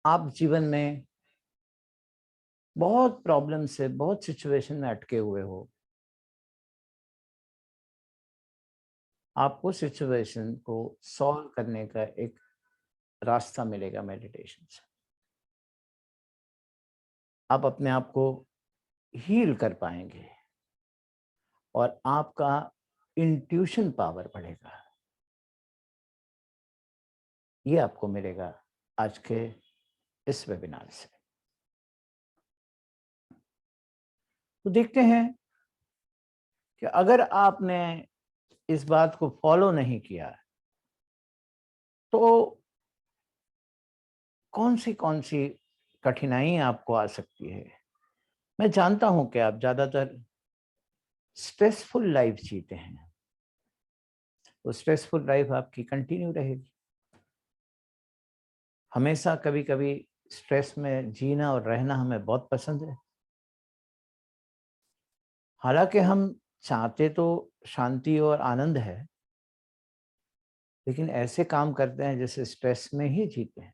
आप जीवन में बहुत प्रॉब्लम से, बहुत सिचुएशन में अटके हुए हो, आपको सिचुएशन को सॉल्व करने का एक रास्ता मिलेगा मेडिटेशन से। आप अपने आप को हील कर पाएंगे और आपका इंट्यूशन पावर बढ़ेगा। ये आपको मिलेगा आज के इस वेबिनार से। तो देखते हैं कि अगर आपने इस बात को फॉलो नहीं किया तो कौन सी कठिनाई आपको आ सकती है। मैं जानता हूं कि आप ज्यादातर स्ट्रेसफुल लाइफ जीते हैं, वो स्ट्रेसफुल लाइफ आपकी कंटिन्यू रहेगी। हमेशा कभी कभी स्ट्रेस में जीना और रहना हमें बहुत पसंद है। हालांकि हम चाहते तो शांति और आनंद है, लेकिन ऐसे काम करते हैं जैसे स्ट्रेस में ही जीते हैं।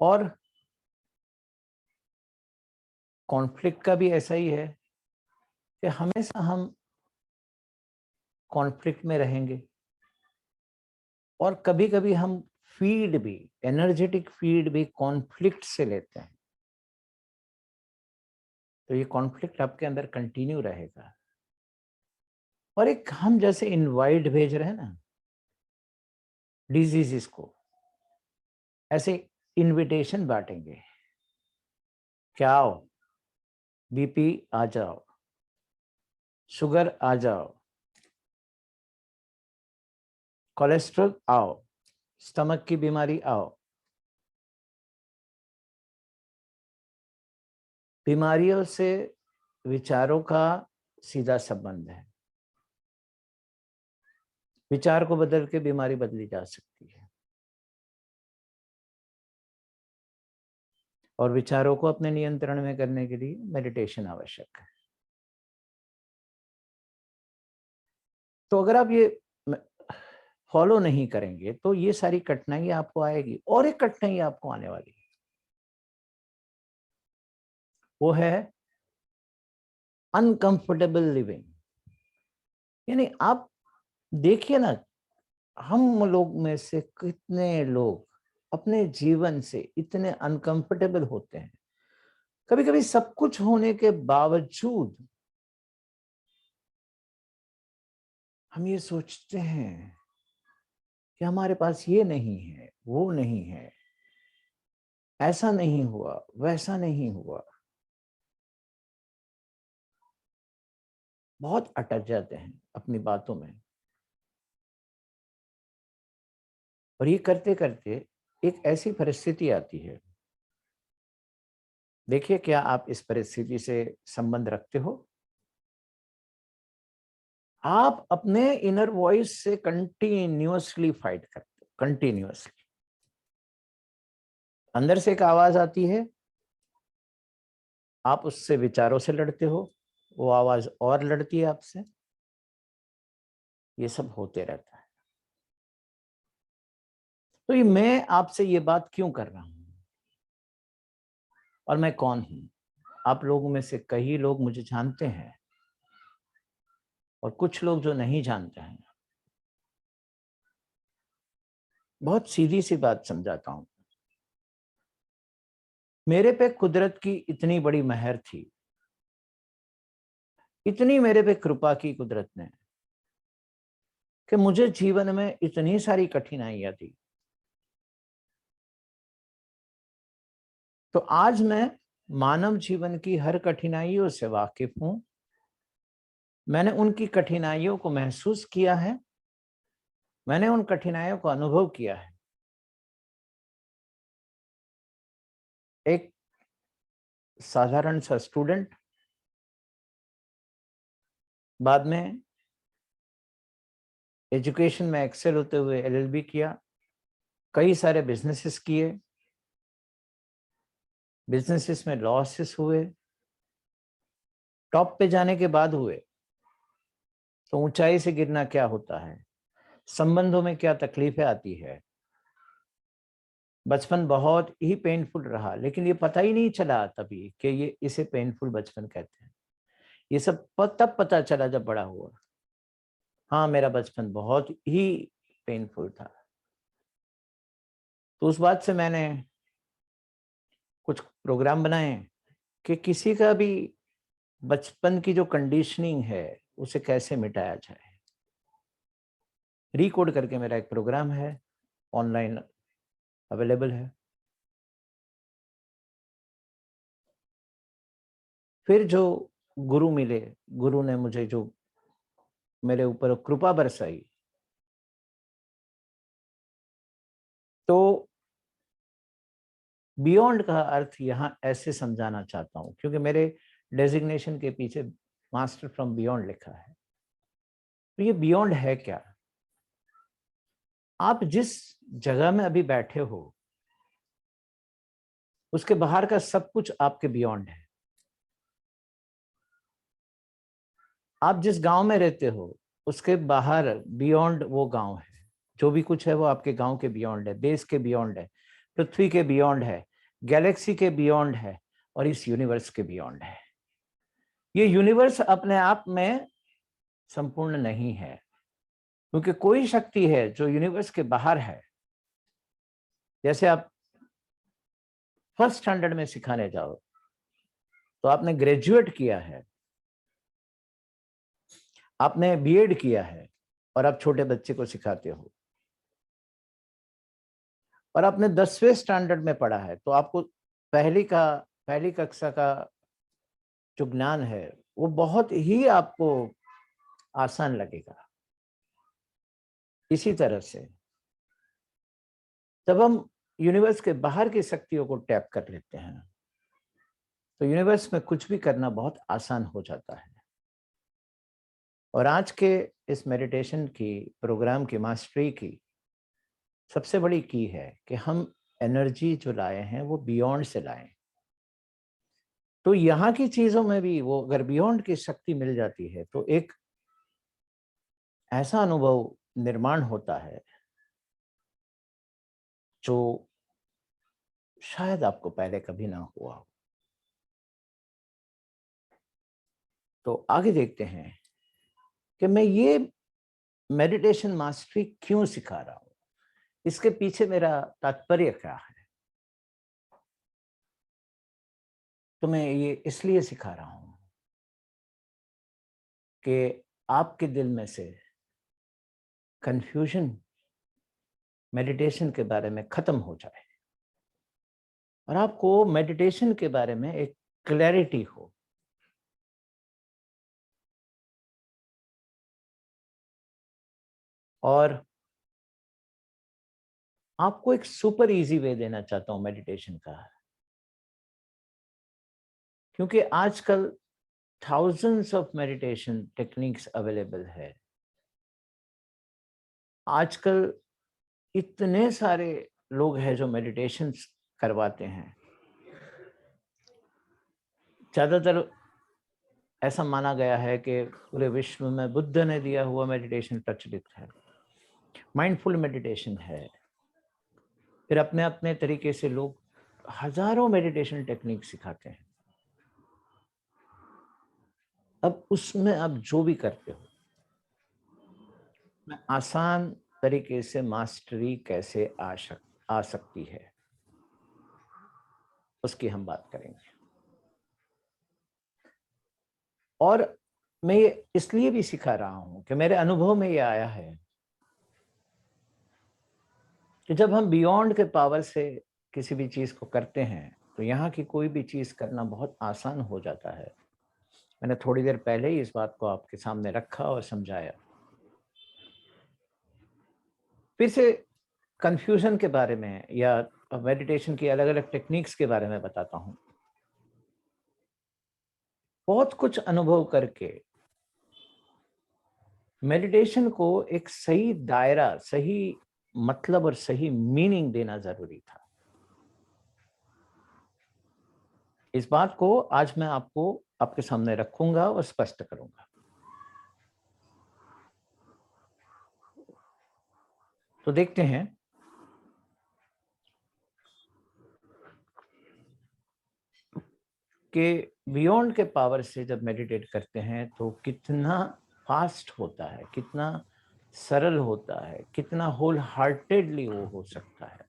और कॉन्फ्लिक्ट का भी ऐसा ही है कि हमेशा हम कॉन्फ्लिक्ट में रहेंगे और कभी कभी हम फीड भी, एनर्जेटिक फीड भी कॉन्फ्लिक्ट से लेते हैं। तो ये कॉन्फ्लिक्ट आपके अंदर कंटिन्यू रहेगा। और एक हम जैसे इनवाइट भेज रहे हैं ना डिजीजेस को, ऐसे इनविटेशन बांटेंगे। क्या आओ, बीपी आ जाओ, शुगर आ जाओ, कोलेस्ट्रॉल आओ, स्टमक की बीमारी आओ। बीमारियों से विचारों का सीधा संबंध है। विचार को बदल के बीमारी बदली जा सकती है। और विचारों को अपने नियंत्रण में करने के लिए मेडिटेशन आवश्यक है। तो अगर आप ये फॉलो नहीं करेंगे तो ये सारी कठिनाई आपको आएगी। और एक कठिनाई आपको आने वाली है, वो है अनकंफर्टेबल लिविंग। यानी आप देखिए ना, हम लोग में से कितने लोग अपने जीवन से इतने अनकंफर्टेबल होते हैं। कभी कभी सब कुछ होने के बावजूद हम ये सोचते हैं कि हमारे पास ये नहीं है, वो नहीं है, ऐसा नहीं हुआ, वैसा नहीं हुआ। बहुत अटक जाते हैं अपनी बातों में। और ये करते करते एक ऐसी परिस्थिति आती है। देखिए, क्या आप इस परिस्थिति से संबंध रखते हो? आप अपने इनर वॉइस से कंटिन्यूअसली फाइट करते हो। कंटिन्यूअसली अंदर से एक आवाज आती है, आप उससे विचारों से लड़ते हो, वो आवाज और लड़ती है आपसे। ये सब होते रहता है। तो ये मैं आपसे ये बात क्यों कर रहा हूं और मैं कौन हूं? आप लोगों में से कई लोग मुझे जानते हैं और कुछ लोग जो नहीं जानते हैं। बहुत सीधी सी बात समझाता हूं। मेरे पे कुदरत की इतनी बड़ी मेहर थी, इतनी मेरे पे कृपा की कुदरत ने, कि मुझे जीवन में इतनी सारी कठिनाइयां थी। तो आज मैं मानव जीवन की हर कठिनाइयों से वाकिफ हूं। मैंने उनकी कठिनाइयों को महसूस किया है, मैंने उन कठिनाइयों को अनुभव किया है। एक साधारण सा स्टूडेंट, बाद में एजुकेशन में एक्सेल होते हुए एलएलबी किया, कई सारे बिजनेसेस किए, बिजनेसेस में लॉसेस हुए, टॉप पे जाने के बाद हुए। तो ऊंचाई से गिरना क्या होता है, संबंधों में क्या तकलीफें आती है, बचपन बहुत ही पेनफुल रहा, लेकिन ये पता ही नहीं चला तभी कि ये इसे पेनफुल बचपन कहते हैं। ये सब तब पता चला जब बड़ा हुआ। हाँ, मेरा बचपन बहुत ही पेनफुल था। तो उस बात से मैंने कुछ प्रोग्राम बनाए कि किसी का भी बचपन की जो कंडीशनिंग है उसे कैसे मिटाया जाए। रिकोड करके मेरा एक प्रोग्राम है, ऑनलाइन अवेलेबल है। फिर जो गुरु मिले, गुरु ने मुझे जो मेरे ऊपर कृपा बरसाई, तो बियॉन्ड का अर्थ यहाँ ऐसे समझाना चाहता हूँ, क्योंकि मेरे डेजिग्नेशन के पीछे मास्टर फ्रॉम बियॉन्ड लिखा है। तो ये बियॉन्ड है क्या? आप जिस जगह में अभी बैठे हो उसके बाहर का सब कुछ आपके बियॉन्ड है। आप जिस गांव में रहते हो उसके बाहर बियॉन्ड वो गांव है। जो भी कुछ है वो आपके गांव के बियॉन्ड है, देश के बियॉन्ड है, पृथ्वी के बियॉन्ड है, गैलेक्सी के बियॉन्ड है, और इस यूनिवर्स के बियॉन्ड है। ये यूनिवर्स अपने आप में संपूर्ण नहीं है, क्योंकि कोई शक्ति है जो यूनिवर्स के बाहर है। जैसे आप फर्स्ट स्टैंडर्ड में सिखाने जाओ तो आपने ग्रेजुएट किया है, आपने बीएड किया है, और आप छोटे बच्चे को सिखाते हो, और आपने 10वें स्टैंडर्ड में पढ़ा है, तो आपको पहली कक्षा का जो ज्ञान है वो बहुत ही आपको आसान लगेगा। इसी तरह से जब हम यूनिवर्स के बाहर की शक्तियों को टैप कर लेते हैं तो यूनिवर्स में कुछ भी करना बहुत आसान हो जाता है। और आज के इस मेडिटेशन की प्रोग्राम की मास्टरी की सबसे बड़ी की है कि हम एनर्जी जो लाए हैं वो बियॉन्ड से लाएं। तो यहाँ की चीजों में भी वो अगर बियॉन्ड की शक्ति मिल जाती है तो एक ऐसा अनुभव निर्माण होता है जो शायद आपको पहले कभी ना हुआ हो। तो आगे देखते हैं कि मैं ये मेडिटेशन मास्टरी क्यों सिखा रहा हूं, इसके पीछे मेरा तात्पर्य क्या है। तो मैं ये इसलिए सिखा रहा हूं कि आपके दिल में से कंफ्यूजन मेडिटेशन के बारे में खत्म हो जाए और आपको मेडिटेशन के बारे में एक क्लैरिटी हो। और आपको एक सुपर इजी वे देना चाहता हूं मेडिटेशन का, क्योंकि आजकल thousands of meditation techniques available है। आजकल इतने सारे लोग हैं जो मेडिटेशन करवाते हैं। ज्यादातर ऐसा माना गया है कि पूरे विश्व में बुद्ध ने दिया हुआ मेडिटेशन प्रचलित है, माइंडफुल मेडिटेशन है। फिर अपने अपने तरीके से लोग हजारों मेडिटेशन टेक्निक सिखाते हैं। अब उसमें आप जो भी करते हो, में आसान तरीके से मास्टरी कैसे आ सकती है उसकी हम बात करेंगे। और मैं ये इसलिए भी सिखा रहा हूं कि मेरे अनुभव में ये आया है कि जब हम बियॉन्ड के पावर से किसी भी चीज को करते हैं तो यहाँ की कोई भी चीज करना बहुत आसान हो जाता है। मैंने थोड़ी देर पहले ही इस बात को आपके सामने रखा और समझाया। फिर से कंफ्यूजन के बारे में या मेडिटेशन की अलग अलग टेक्निक्स के बारे में बताता हूँ। बहुत कुछ अनुभव करके मेडिटेशन को एक सही दायरा, सही मतलब और सही मीनिंग देना जरूरी था। इस बात को आज मैं आपको आपके सामने रखूंगा और स्पष्ट करूंगा। तो देखते हैं कि बियॉन्ड के पावर से जब मेडिटेट करते हैं तो कितना फास्ट होता है, कितना सरल होता है, कितना होल हार्टेडली वो हो सकता है,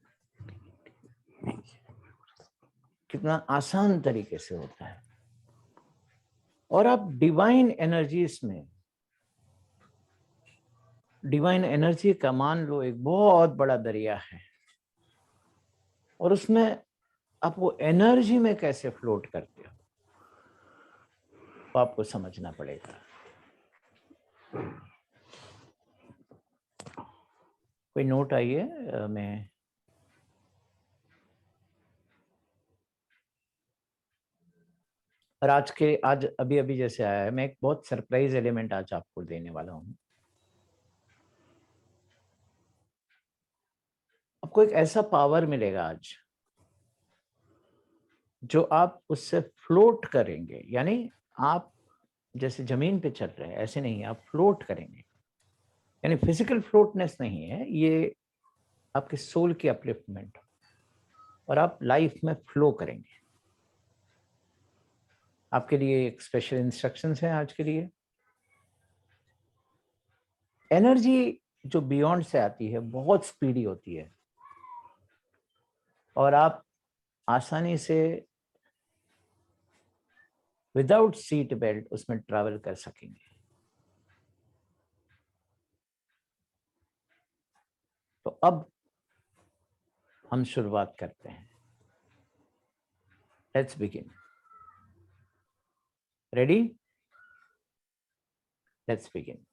कितना आसान तरीके से होता है। और आप डिवाइन एनर्जीज में, डिवाइन एनर्जी का मान लो एक बहुत बड़ा दरिया है, और उसमें आप वो एनर्जी में कैसे फ्लोट करते हो वो आपको समझना पड़ेगा। कोई नोट आइए, मैं और आज अभी अभी जैसे आया है, मैं एक बहुत सरप्राइज एलिमेंट आज आपको देने वाला हूं। आपको एक ऐसा पावर मिलेगा आज जो आप उससे फ्लोट करेंगे, यानी आप जैसे जमीन पे चल रहे हैं ऐसे नहीं, आप फ्लोट करेंगे। यानी फिजिकल फ्लोटनेस नहीं है ये, आपके सोल की अपलिफ्टमेंट, और आप लाइफ में फ्लो करेंगे। आपके लिए एक स्पेशल इंस्ट्रक्शंस हैं आज के लिए। एनर्जी जो बियॉन्ड से आती है बहुत स्पीडी होती है, और आप आसानी से विदाउट सीट बेल्ट उसमें ट्रैवल कर सकेंगे। तो अब हम शुरुआत करते हैं। Let's begin. Ready? Let's begin.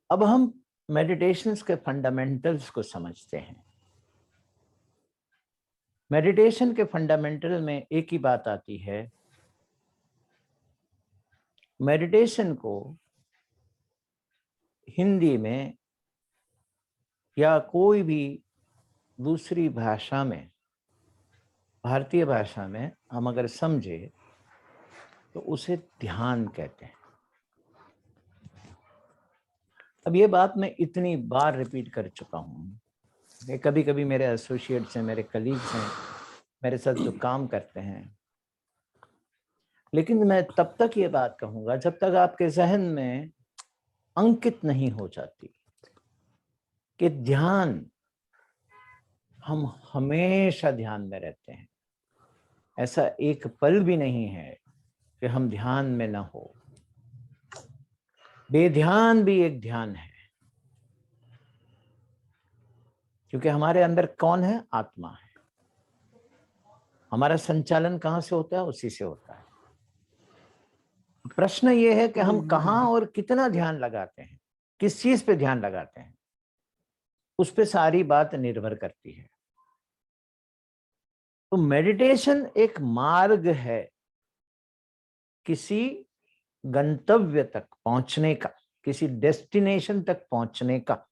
अब हम मेडिटेशंस के फंडामेंटल्स को समझते हैं। मेडिटेशन के फंडामेंटल में एक ही बात आती है, मेडिटेशन को हिंदी में या कोई भी दूसरी भाषा में, भारतीय भाषा में हम अगर समझे तो उसे ध्यान कहते हैं। अब ये बात मैं इतनी बार रिपीट कर चुका हूं, कभी कभी मेरे एसोसिएट्स हैं, मेरे कलीग्स हैं, मेरे साथ जो काम करते हैं, लेकिन मैं तब तक ये बात कहूंगा जब तक आपके जहन में अंकित नहीं हो जाती कि ध्यान, हम हमेशा ध्यान में रहते हैं। ऐसा एक पल भी नहीं है कि हम ध्यान में ना हो। बेध्यान भी एक ध्यान है, क्योंकि हमारे अंदर कौन है? आत्मा है। हमारा संचालन कहां से होता है? उसी से होता है। प्रश्न ये है कि हम कहां और कितना ध्यान लगाते हैं, किस चीज पे ध्यान लगाते हैं, उस पे सारी बात निर्भर करती है। तो मेडिटेशन एक मार्ग है किसी गंतव्य तक पहुंचने का, किसी डेस्टिनेशन तक पहुंचने का।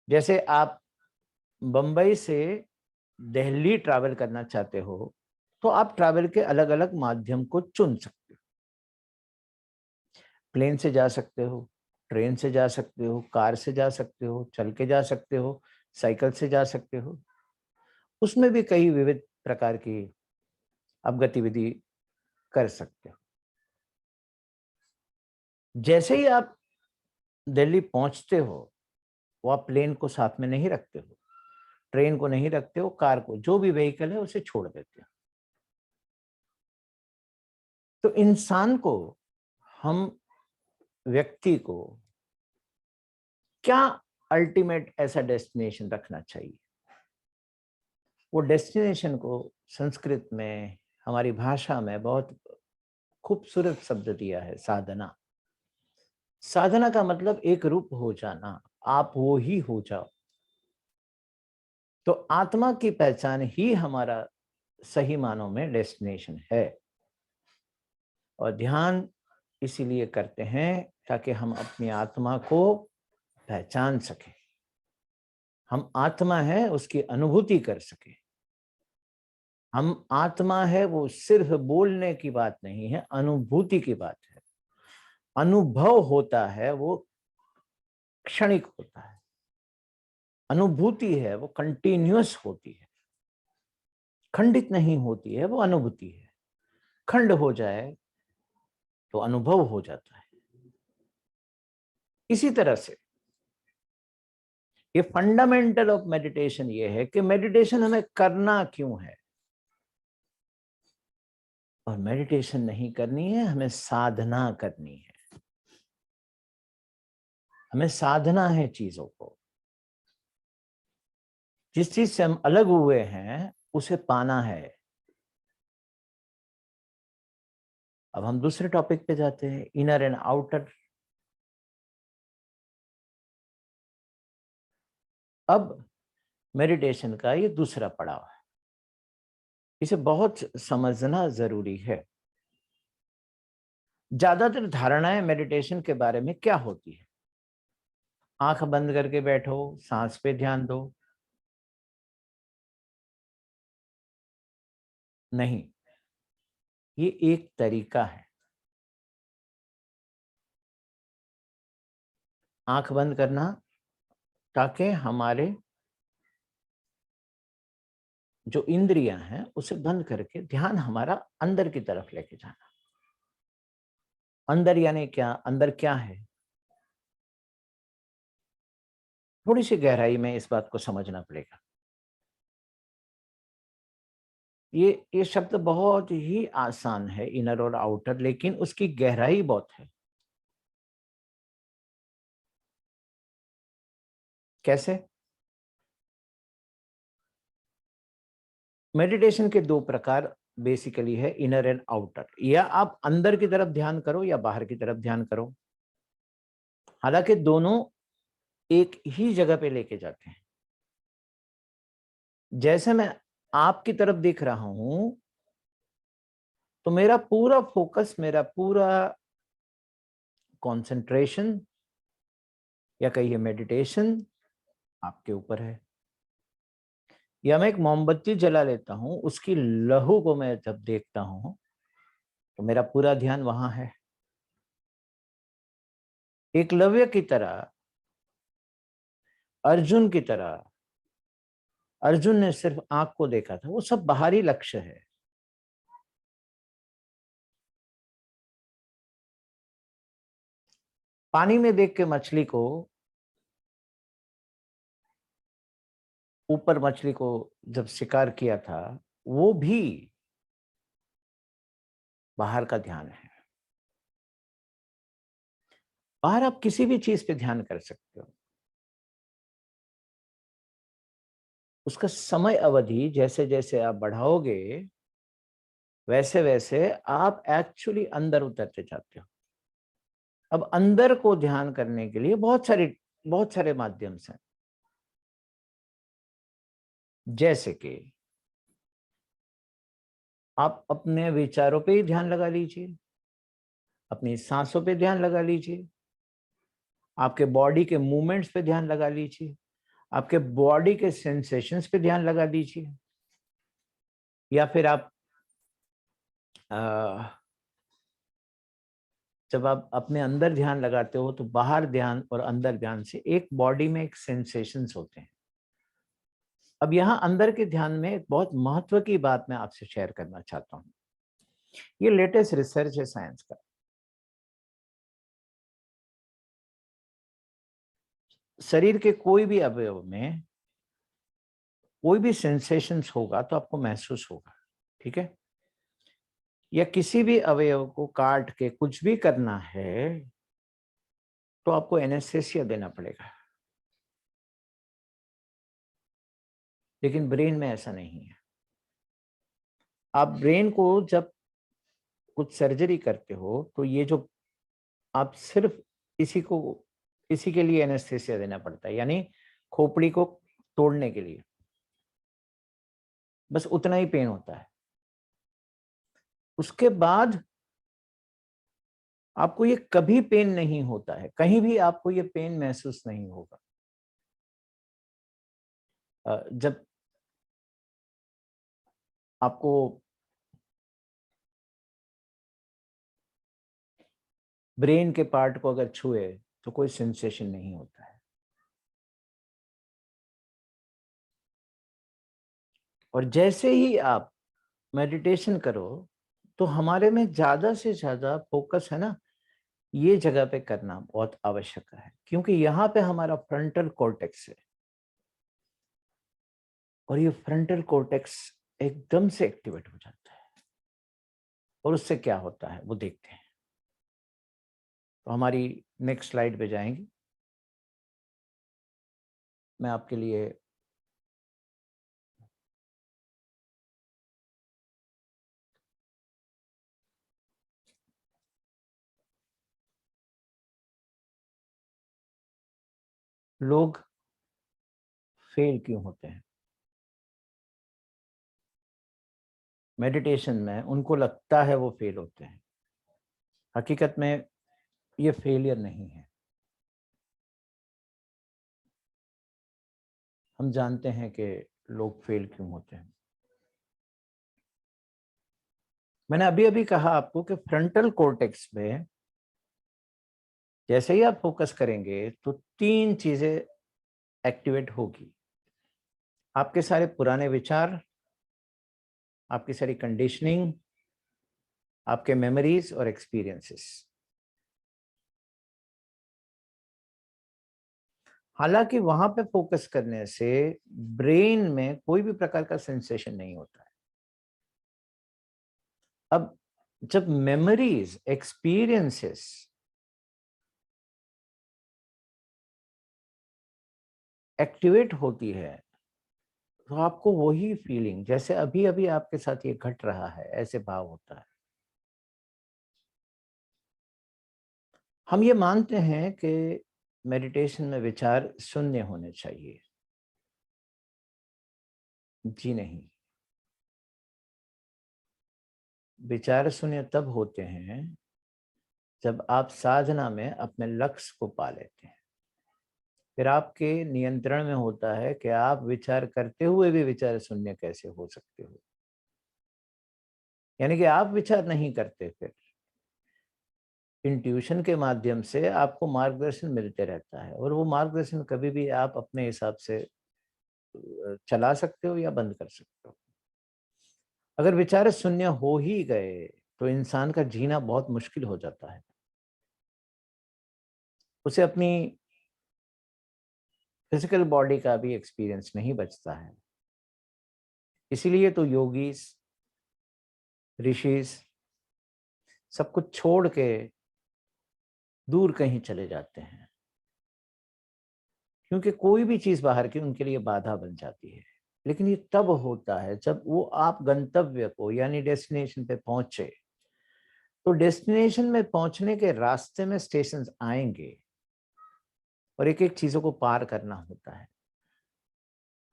जैसे आप बंबई से दिल्ली ट्रैवल करना चाहते हो तो आप ट्रैवल के अलग अलग माध्यम को चुन सकते हो। प्लेन से जा सकते हो, ट्रेन से जा सकते हो, कार से जा सकते हो, चल के जा सकते हो, साइकिल से जा सकते हो। उसमें भी कई विविध प्रकार की आप गतिविधि कर सकते हो। जैसे ही आप दिल्ली पहुंचते हो, वो आप प्लेन को साथ में नहीं रखते हो, ट्रेन को नहीं रखते हो, कार को, जो भी व्हीकल है उसे छोड़ देते हो। तो इंसान को, हम व्यक्ति को क्या अल्टीमेट ऐसा डेस्टिनेशन रखना चाहिए? वो डेस्टिनेशन को संस्कृत में, हमारी भाषा में बहुत खूबसूरत शब्द दिया है, साधना। साधना का मतलब एक रूप हो जाना, आप वो ही हो जाओ। तो आत्मा की पहचान ही हमारा सही मानों में डेस्टिनेशन है। और ध्यान इसीलिए करते हैं ताकि हम अपनी आत्मा को पहचान सकें, हम आत्मा है उसकी अनुभूति कर सके। हम आत्मा है वो सिर्फ बोलने की बात नहीं है, अनुभूति की बात है। अनुभव होता है वो क्षणिक होता है, अनुभूति है वो कंटिन्यूअस होती है, खंडित नहीं होती है, वो अनुभूति है। खंड हो जाए तो अनुभव हो जाता है। इसी तरह से ये फंडामेंटल ऑफ मेडिटेशन ये है कि मेडिटेशन हमें करना क्यों है, और मेडिटेशन नहीं करनी है, हमें साधना करनी है। हमें साधना है चीजों को, जिस चीज से हम अलग हुए हैं उसे पाना है। अब हम दूसरे टॉपिक पे जाते हैं, इनर एंड आउटर। अब मेडिटेशन का ये दूसरा पड़ाव है, इसे बहुत समझना जरूरी है। ज्यादातर धारणाएं मेडिटेशन के बारे में क्या होती है? आंख बंद करके बैठो, सांस पे ध्यान दो। नहीं, ये एक तरीका है। आंख बंद करना ताकि हमारे जो इंद्रियां हैं उसे बंद करके ध्यान हमारा अंदर की तरफ लेके जाना। अंदर यानी क्या? अंदर क्या है? थोड़ी सी गहराई में इस बात को समझना पड़ेगा। ये शब्द बहुत ही आसान है, इनर और आउटर, लेकिन उसकी गहराई बहुत है। कैसे? मेडिटेशन के दो प्रकार बेसिकली है, इनर एंड आउटर। या आप अंदर की तरफ ध्यान करो या बाहर की तरफ ध्यान करो। हालांकि दोनों एक ही जगह पे लेके जाते हैं। जैसे मैं आपकी तरफ देख रहा हूं तो मेरा पूरा फोकस, मेरा पूरा कंसंट्रेशन या कहिए मेडिटेशन आपके ऊपर है। या मैं एक मोमबत्ती जला लेता हूं, उसकी लहू को मैं जब देखता हूं तो मेरा पूरा ध्यान वहां है। एकलव्य की तरह, अर्जुन की तरह, अर्जुन ने सिर्फ आंख को देखा था, वो सब बाहरी लक्ष्य है। पानी में देख के मछली को, ऊपर मछली को जब शिकार किया था, वो भी बाहर का ध्यान है। बाहर आप किसी भी चीज पे ध्यान कर सकते हो। उसका समय अवधि जैसे जैसे आप बढ़ाओगे वैसे वैसे आप एक्चुअली अंदर उतरते जाते हो। अब अंदर को ध्यान करने के लिए बहुत सारे माध्यम हैं। जैसे कि आप अपने विचारों पे ही ध्यान लगा लीजिए, अपनी सांसों पे ध्यान लगा लीजिए, आपके बॉडी के मूवमेंट्स पे ध्यान लगा लीजिए, आपके बॉडी के सेंसेशंस पे ध्यान लगा दीजिए। या फिर आप जब आप अपने अंदर ध्यान लगाते हो तो बाहर ध्यान और अंदर ध्यान से एक बॉडी में एक सेंसेशंस होते हैं। अब यहाँ अंदर के ध्यान में एक बहुत महत्व की बात मैं आपसे शेयर करना चाहता हूँ। ये लेटेस्ट रिसर्च है साइंस का। शरीर के कोई भी अवयव में कोई भी सेंसेशंस होगा तो आपको महसूस होगा, ठीक है? या किसी भी अवयव को काट के कुछ भी करना है तो आपको एनेस्थेसिया देना पड़ेगा। लेकिन ब्रेन में ऐसा नहीं है। आप ब्रेन को जब कुछ सर्जरी करते हो तो ये जो आप सिर्फ इसी को इसी के लिए एनेस्थेसिया देना पड़ता है, यानी खोपड़ी को तोड़ने के लिए, बस उतना ही पेन होता है। उसके बाद आपको ये कभी पेन नहीं होता है, कहीं भी आपको ये पेन महसूस नहीं होगा। जब आपको ब्रेन के पार्ट को अगर छुए तो कोई सेंसेशन नहीं होता है। और जैसे ही आप मेडिटेशन करो तो हमारे में ज्यादा से ज्यादा फोकस है ना, ये जगह पे करना बहुत आवश्यक है, क्योंकि यहाँ पे हमारा फ्रंटल कॉर्टेक्स है और ये फ्रंटल कॉर्टेक्स एकदम से एक्टिवेट हो जाता है। और उससे क्या होता है वो देखते हैं। तो हमारी नेक्स्ट स्लाइड पे जाएंगे। मैं आपके लिए लोग फेल क्यों होते हैं मेडिटेशन में, उनको लगता है वो फेल होते हैं। हकीकत में ये फेलियर नहीं है। हम जानते हैं कि लोग फेल क्यों होते हैं। मैंने अभी अभी कहा आपको कि फ्रंटल कॉर्टेक्स में जैसे ही आप फोकस करेंगे तो तीन चीजें एक्टिवेट होगी। आपके सारे पुराने विचार, आपकी सारी कंडीशनिंग, आपके मेमोरीज और एक्सपीरियंसेस। हालांकि वहां पे फोकस करने से ब्रेन में कोई भी प्रकार का सेंसेशन नहीं होता है। अब जब मेमोरीज, एक्सपीरियंसेस एक्टिवेट होती है तो आपको वही फीलिंग, जैसे अभी अभी आपके साथ ये घट रहा है, ऐसे भाव होता है। हम ये मानते हैं कि मेडिटेशन में विचार शून्य होने चाहिए। जी नहीं, विचार शून्य तब होते हैं जब आप साधना में अपने लक्ष्य को पा लेते हैं। फिर आपके नियंत्रण में होता है कि आप विचार करते हुए भी विचार शून्य कैसे हो सकते हो। यानी कि आप विचार नहीं करते, फिर इंट्यूशन के माध्यम से आपको मार्गदर्शन मिलते रहता है और वो मार्गदर्शन कभी भी आप अपने हिसाब से चला सकते हो या बंद कर सकते हो। अगर विचार शून्य हो ही गए तो इंसान का जीना बहुत मुश्किल हो जाता है। उसे अपनी फिजिकल बॉडी का भी एक्सपीरियंस नहीं बचता है। इसीलिए तो योगीस, ऋषिस सब कुछ छोड़ के दूर कहीं चले जाते हैं, क्योंकि कोई भी चीज बाहर की उनके लिए बाधा बन जाती है। लेकिन ये तब होता है जब वो आप गंतव्य को यानी डेस्टिनेशन पे पहुंचे। तो डेस्टिनेशन में पहुंचने के रास्ते में स्टेशन आएंगे और एक एक चीजों को पार करना होता है।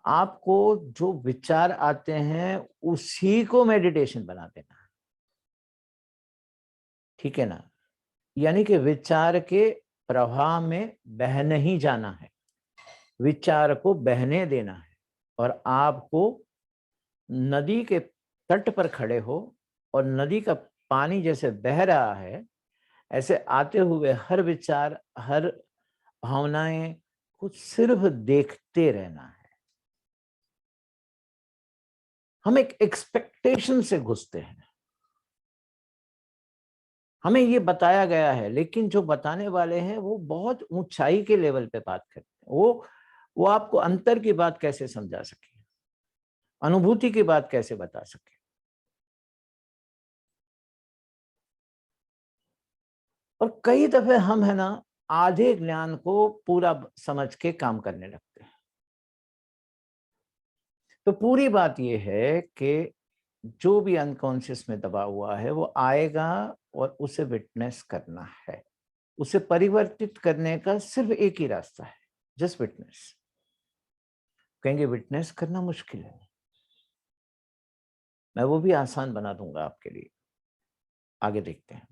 आपको जो विचार आते हैं उसी को मेडिटेशन बना देना है, ठीक है ना। यानी कि विचार के प्रवाह में बह नहीं जाना है, विचार को बहने देना है। और आपको नदी के तट पर खड़े हो और नदी का पानी जैसे बह रहा है, ऐसे आते हुए हर विचार, हर भावनाएं को सिर्फ देखते रहना है। हम एक एक्सपेक्टेशन से घुसते हैं। हमें ये बताया गया है, लेकिन जो बताने वाले हैं वो बहुत ऊंचाई के लेवल पे बात करते हैं। वो आपको अंतर की बात कैसे समझा सके, अनुभूति की बात कैसे बता सके। और कई दफे हम है ना आधे ज्ञान को पूरा समझ के काम करने लगते हैं। तो पूरी बात यह है कि जो भी अनकॉन्शियस में दबा हुआ है वो आएगा और उसे विटनेस करना है। उसे परिवर्तित करने का सिर्फ एक ही रास्ता है, जस्ट विटनेस। कहेंगे विटनेस करना मुश्किल है, मैं वो भी आसान बना दूंगा आपके लिए। आगे देखते हैं।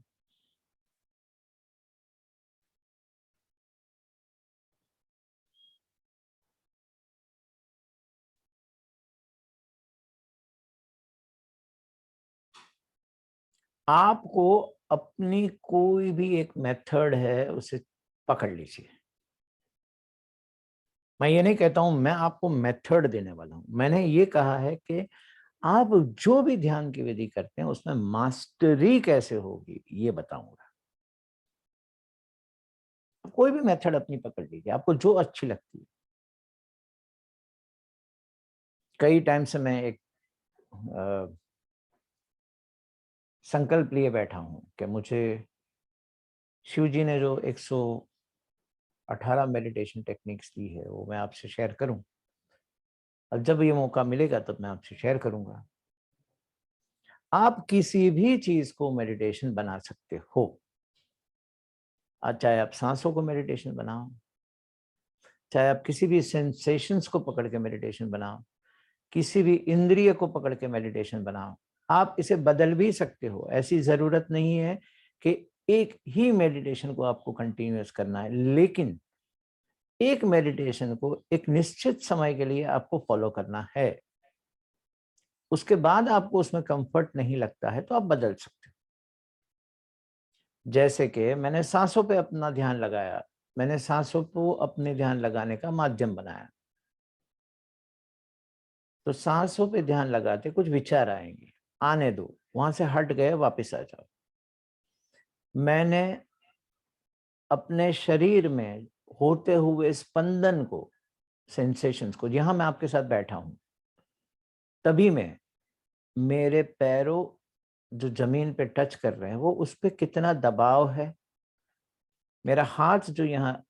आपको अपनी कोई भी एक मेथड है उसे पकड़ लीजिए। मैं ये नहीं कहता हूं मैं आपको मेथड देने वाला हूं, मैंने ये कहा है कि आप जो भी ध्यान की विधि करते हैं उसमें मास्टरी कैसे होगी ये बताऊंगा। कोई भी मेथड अपनी पकड़ लीजिए, आपको जो अच्छी लगती है। कई टाइम से मैं एक संकल्प लिए बैठा हूं कि मुझे शिव जी ने जो 118 मेडिटेशन टेक्निक्स दी है वो मैं आपसे शेयर करूं। अब जब ये मौका मिलेगा तब मैं आपसे शेयर करूंगा। आप किसी भी चीज को मेडिटेशन बना सकते हो। आज चाहे आप सांसों को मेडिटेशन बनाओ, चाहे आप किसी भी सेंसेशंस को पकड़ के मेडिटेशन बनाओ, किसी भी इंद्रिय को पकड़ के मेडिटेशन बनाओ। आप इसे बदल भी सकते हो, ऐसी जरूरत नहीं है कि एक ही मेडिटेशन को आपको कंटिन्यूअस करना है, लेकिन एक मेडिटेशन को एक निश्चित समय के लिए आपको फॉलो करना है। उसके बाद आपको उसमें कंफर्ट नहीं लगता है तो आप बदल सकते हो। जैसे कि मैंने सांसों पे अपना ध्यान लगाया, मैंने सांसों को अपने ध्यान लगाने का माध्यम बनाया। तो सांसों पे ध्यान लगाते कुछ विचार आएंगे, आने दो, वहां से हट गए वापस आ जाओ। मैंने अपने शरीर में होते हुए स्पंदन को, सेंसेशंस को, यहां मैं आपके साथ बैठा हूं तभी मैं मेरे पैरों जो जमीन पे टच कर रहे हैं वो उस पे कितना दबाव है, मेरा हाथ जो यहाँ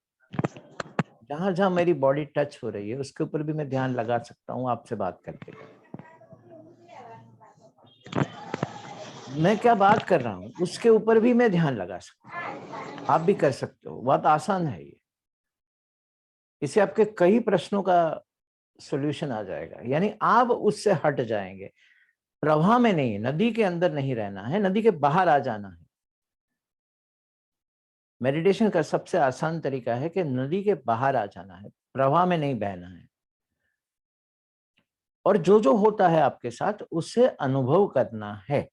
जहां जहां मेरी बॉडी टच हो रही है उसके ऊपर भी मैं ध्यान लगा सकता हूँ आपसे बात करते करते। मैं क्या बात कर रहा हूं उसके ऊपर भी मैं ध्यान लगा सकता हूँ, आप भी कर सकते हो। बहुत आसान है ये, इससे आपके कई प्रश्नों का सॉल्यूशन आ जाएगा। यानी आप उससे हट जाएंगे, प्रवाह में नहीं, नदी के अंदर नहीं रहना है, नदी के बाहर आ जाना है। मेडिटेशन का सबसे आसान तरीका है कि नदी के बाहर आ जाना है, प्रवाह में नहीं बहना है। और जो जो होता है आपके साथ उसे अनुभव करना है।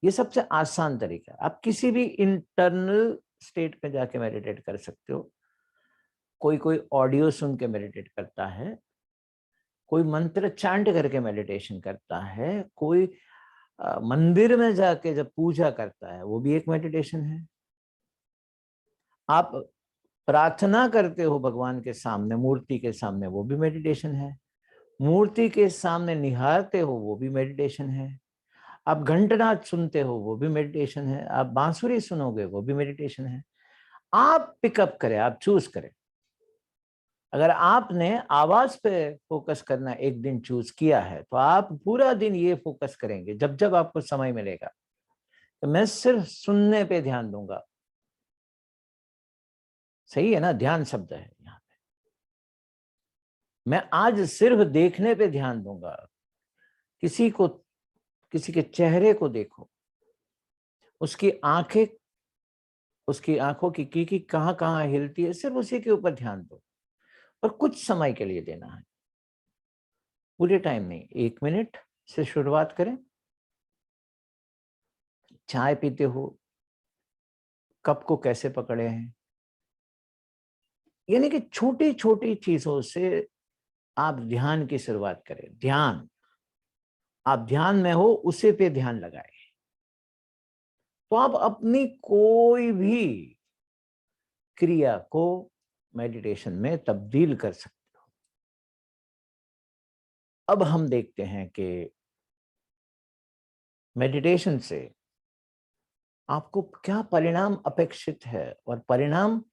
ये सबसे आसान तरीका है। आप किसी भी इंटरनल स्टेट में जाके मेडिटेट कर सकते हो। कोई कोई ऑडियो सुन के मेडिटेट करता है, कोई मंत्र चांट करके मेडिटेशन करता है, कोई मंदिर में जाके जब पूजा करता है वो भी एक मेडिटेशन है। आप प्रार्थना करते हो भगवान के सामने, मूर्ति के सामने, वो भी मेडिटेशन है। मूर्ति के सामने निहारते हो वो भी मेडिटेशन है। आप घंटनाद सुनते हो वो भी मेडिटेशन है। आप बांसुरी सुनोगे वो भी मेडिटेशन है। आप पिकअप करें, आप चूज करें। अगर आपने आवाज पे फोकस करना एक दिन चूज किया है तो आप पूरा दिन ये फोकस करेंगे, जब जब आपको समय मिलेगा तो मैं सिर्फ सुनने पे ध्यान दूंगा। सही है ना, ध्यान शब्द है यहाँ पे। मैं आज सिर्फ देखने पे ध्यान दूंगा। किसी को, किसी के चेहरे को देखो, उसकी आंखें, उसकी आंखों की कहाँ कहाँ हिलती है, सिर्फ उसी के ऊपर ध्यान दो। और कुछ समय के लिए देना है, पूरे टाइम नहीं, 1 मिनट से शुरुआत करें। चाय पीते हो, कप को कैसे पकड़े हैं, यानी कि छोटी छोटी चीजों से आप ध्यान की शुरुआत करें। ध्यान, आप ध्यान में हो उसे पे ध्यान लगाए तो आप अपनी कोई भी क्रिया को मेडिटेशन में तब्दील कर सकते हो। अब हम देखते हैं कि मेडिटेशन से आपको क्या परिणाम अपेक्षित है और परिणाम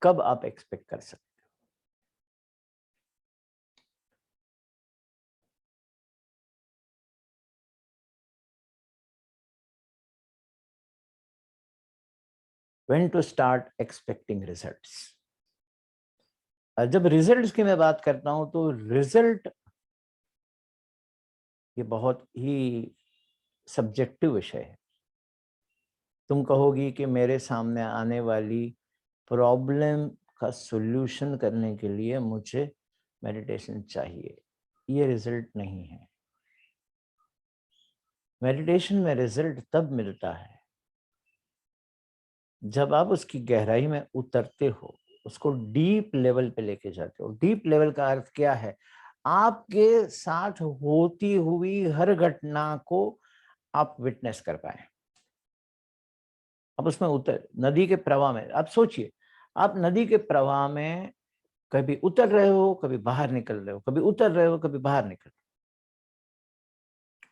कब आप एक्सपेक्ट कर सकते हो। When to start expecting results. जब रिजल्ट्स की मैं बात करता हूं तो रिजल्ट ये बहुत ही सब्जेक्टिव विषय है। तुम कहोगी कि मेरे सामने आने वाली प्रॉब्लम का सॉल्यूशन करने के लिए मुझे मेडिटेशन चाहिए, ये रिजल्ट नहीं है। मेडिटेशन में रिजल्ट तब मिलता है जब आप उसकी गहराई में उतरते हो, उसको डीप लेवल पे लेके जाते हो। डीप लेवल का अर्थ क्या है? आपके साथ होती हुई हर घटना को आप विटनेस कर पाए। अब उसमें उतर, नदी के प्रवाह में आप सोचिए, आप नदी के प्रवाह में कभी उतर रहे हो, कभी बाहर निकल रहे हो, कभी उतर रहे हो, कभी बाहर निकल रहे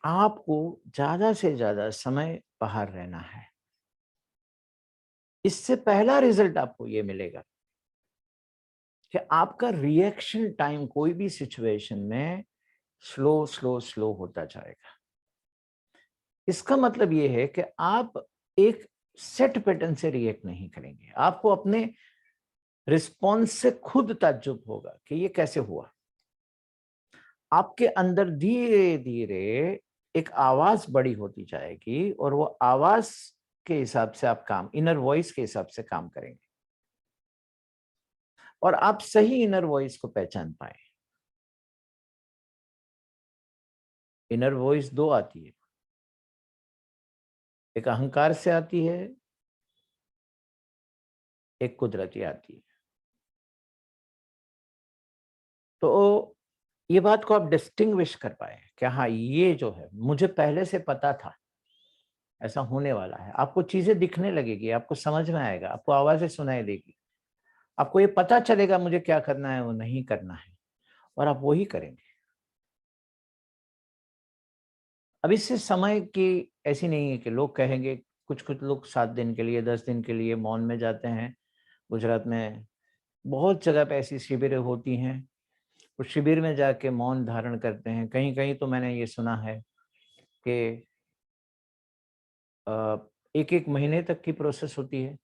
हो। आपको ज्यादा से ज्यादा समय बाहर रहना है। इससे पहला रिजल्ट आपको ये मिलेगा कि आपका रिएक्शन टाइम कोई भी सिचुएशन में स्लो स्लो स्लो होता जाएगा। इसका मतलब ये है कि आप एक सेट पैटर्न से रिएक्ट नहीं करेंगे। आपको अपने रिस्पॉन्स से खुद ताज्जुब होगा कि ये कैसे हुआ। आपके अंदर धीरे धीरे एक आवाज बड़ी होती जाएगी और वो आवाज के हिसाब से आप काम, इनर वॉइस के हिसाब से काम करेंगे और आप सही इनर वॉइस को पहचान पाए। इनर वॉइस दो आती है, एक अहंकार से आती है, एक कुदरती आती है। तो ये बात को आप डिस्टिंग्विश कर पाए कि हाँ, ये जो है मुझे पहले से पता था ऐसा होने वाला है। आपको चीजें दिखने लगेगी, आपको समझ में आएगा, आपको आवाजें सुनाई देगी, आपको ये पता चलेगा मुझे क्या करना है, वो नहीं करना है, और आप वही करेंगे। अब इससे समय की ऐसी नहीं है कि लोग कहेंगे, कुछ कुछ लोग 7 दिन के लिए, 10 दिन के लिए मौन में जाते हैं। गुजरात में बहुत जगह पे ऐसी शिविरें होती हैं, उस शिविर में जाके मौन धारण करते हैं। कहीं कहीं तो मैंने ये सुना है कि एक एक महीने तक की प्रोसेस होती है,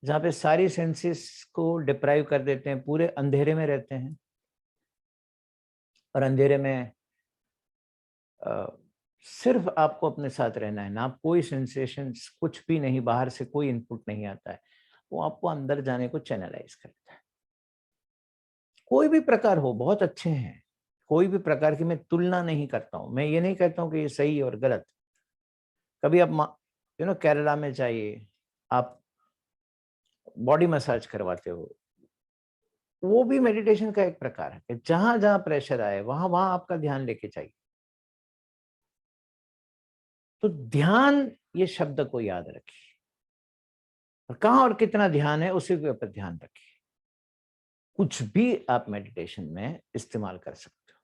जहाँ पे सारी सेंसेस को डिप्राइव कर देते हैं, पूरे अंधेरे में रहते हैं और अंधेरे में सिर्फ आपको अपने साथ रहना है ना, कोई सेंसेशन, कुछ भी नहीं, बाहर से कोई इनपुट नहीं आता है, वो आपको अंदर जाने को चैनलाइज करता है। कोई भी प्रकार हो, बहुत अच्छे हैं, कोई भी प्रकार की मैं तुलना नहीं करता हूँ। मैं ये नहीं कहता हूँ कि ये सही और गलत। कभी आप केरला में जाइए, आप बॉडी मसाज करवाते हो, वो भी मेडिटेशन का एक प्रकार है कि जहां जहां प्रेशर आए वहां वहां आपका ध्यान लेके जाइए। तो ध्यान, ये शब्द को याद रखिए, और कहाँ और कितना ध्यान है उसी के ऊपर ध्यान रखिए। कुछ भी आप मेडिटेशन में इस्तेमाल कर सकते हो।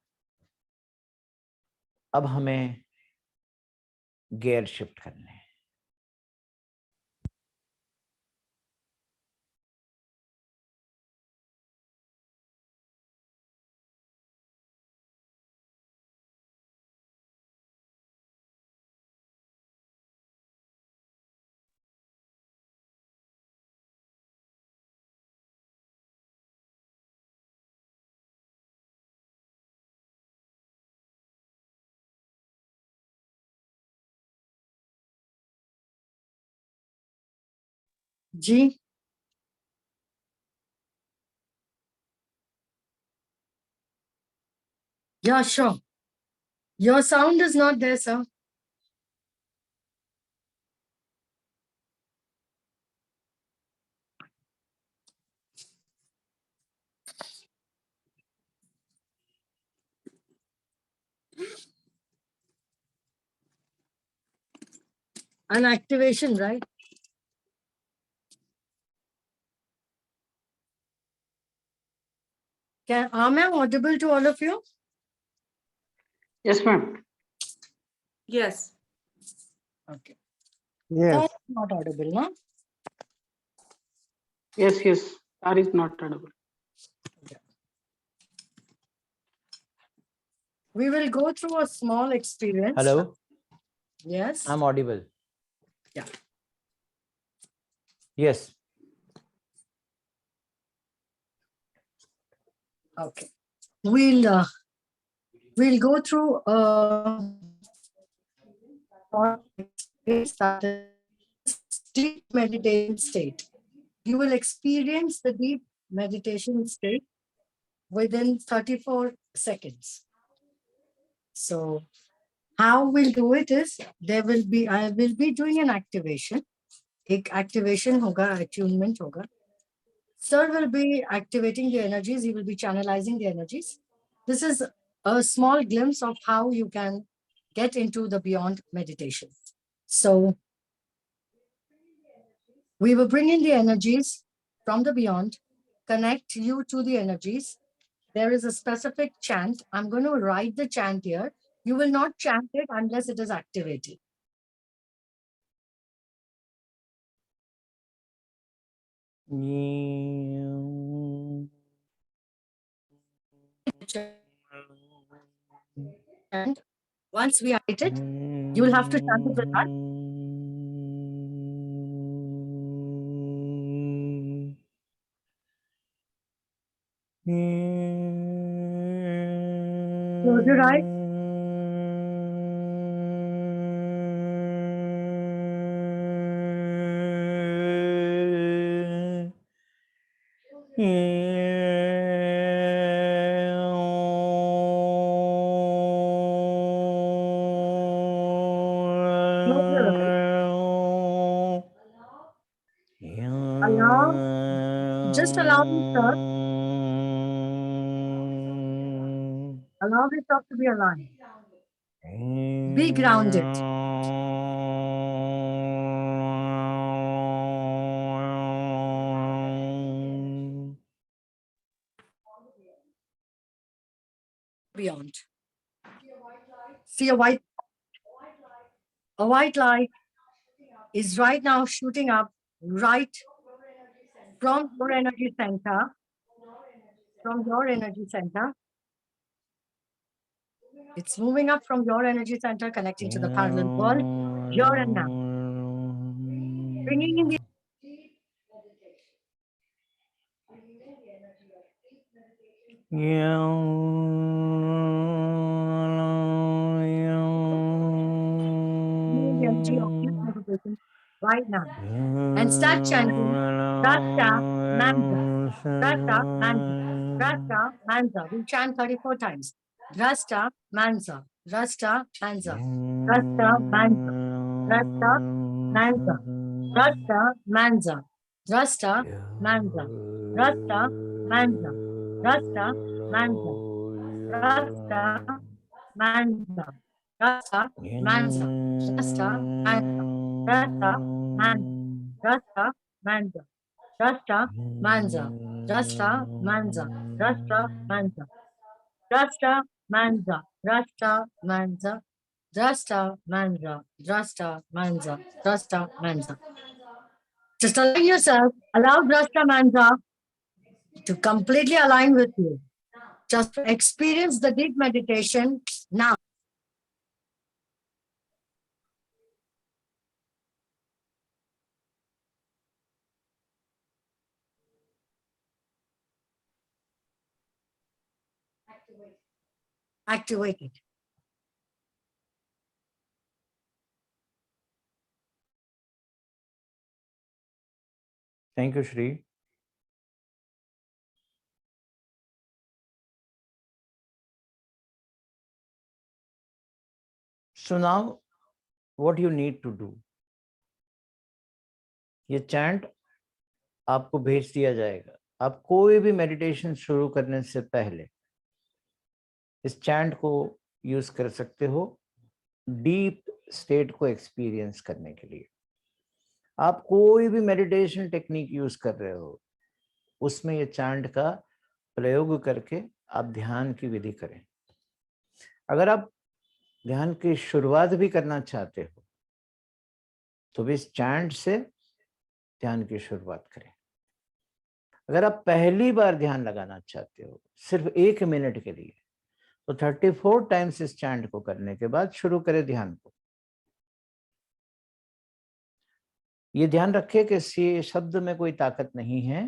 अब हमें गियर शिफ्ट करने हैं। जी, yeah, sure. Your sound is not there, sir. An activation, right? Am I audible to all of you? Yes, ma'am. Yes. Okay. Yes. Not audible, no? Yes, that is not audible. We will go through a small experience. Hello, Yes. I'm audible. Yeah. Yes. Okay. We'll go through deep meditation state. You will experience the deep meditation state within 34 seconds. So how we'll do it is, I will be doing an activation. एक activation होगा, attunement होगा. Sir will be activating the energies. He will be channelizing the energies. This is a small glimpse of how you can get into the beyond meditation. So we will bring in the energies from the beyond, connect you to the energies. There is a specific chant. I'm going to write the chant here. You will not chant it unless it is activated. And once we write it, you will have to chant it with us. Close your eyes. Close your eyes. Just allow yourself. Allow yourself to be aligned. Be grounded. Beyond. See a white light is right now shooting up right from your energy center. From your energy center. It's moving up from your energy center, connecting to the parallel world, here and now. Bringing in the energy of this meditation right now. And start chanting Rasta Manza, Rasta Manza, Rasta Manza. We chant 34 times. Rasta Manza, Rasta Manza, Rasta Manza, Rasta Manza, Rasta Manza, Rasta Manza, Rasta Manza, Rasta Manza, Rasta Manza, Rasta Manza, Rasta Manza, Rasta Manza, Rasta Manza, Rasta Manza, Rasta Manza, Rasta Manza, Rasta Manza, Rasta Manza, Rasta Manza, Rasta Manza. Just allow yourself, allow Rasta Manza to completely align with you. Just experience the deep meditation now. Activate it. Thank you, Shri. So now, what you need to do? ये chant आपको भेज दिया जाएगा. आप कोई भी meditation शुरू करने से पहले इस चैंट को यूज कर सकते हो डीप स्टेट को एक्सपीरियंस करने के लिए. आप कोई भी मेडिटेशन टेक्निक यूज कर रहे हो उसमें ये चैंट का प्रयोग करके आप ध्यान की विधि करें. अगर आप ध्यान की शुरुआत भी करना चाहते हो तो भी इस चैंट से ध्यान की शुरुआत करें. अगर आप पहली बार ध्यान लगाना चाहते हो सिर्फ 1 मिनट के लिए तो 34 टाइम्स इस चैंट को करने के बाद शुरू करें ध्यान को. ये ध्यान रखें कि इस शब्द में कोई ताकत नहीं है.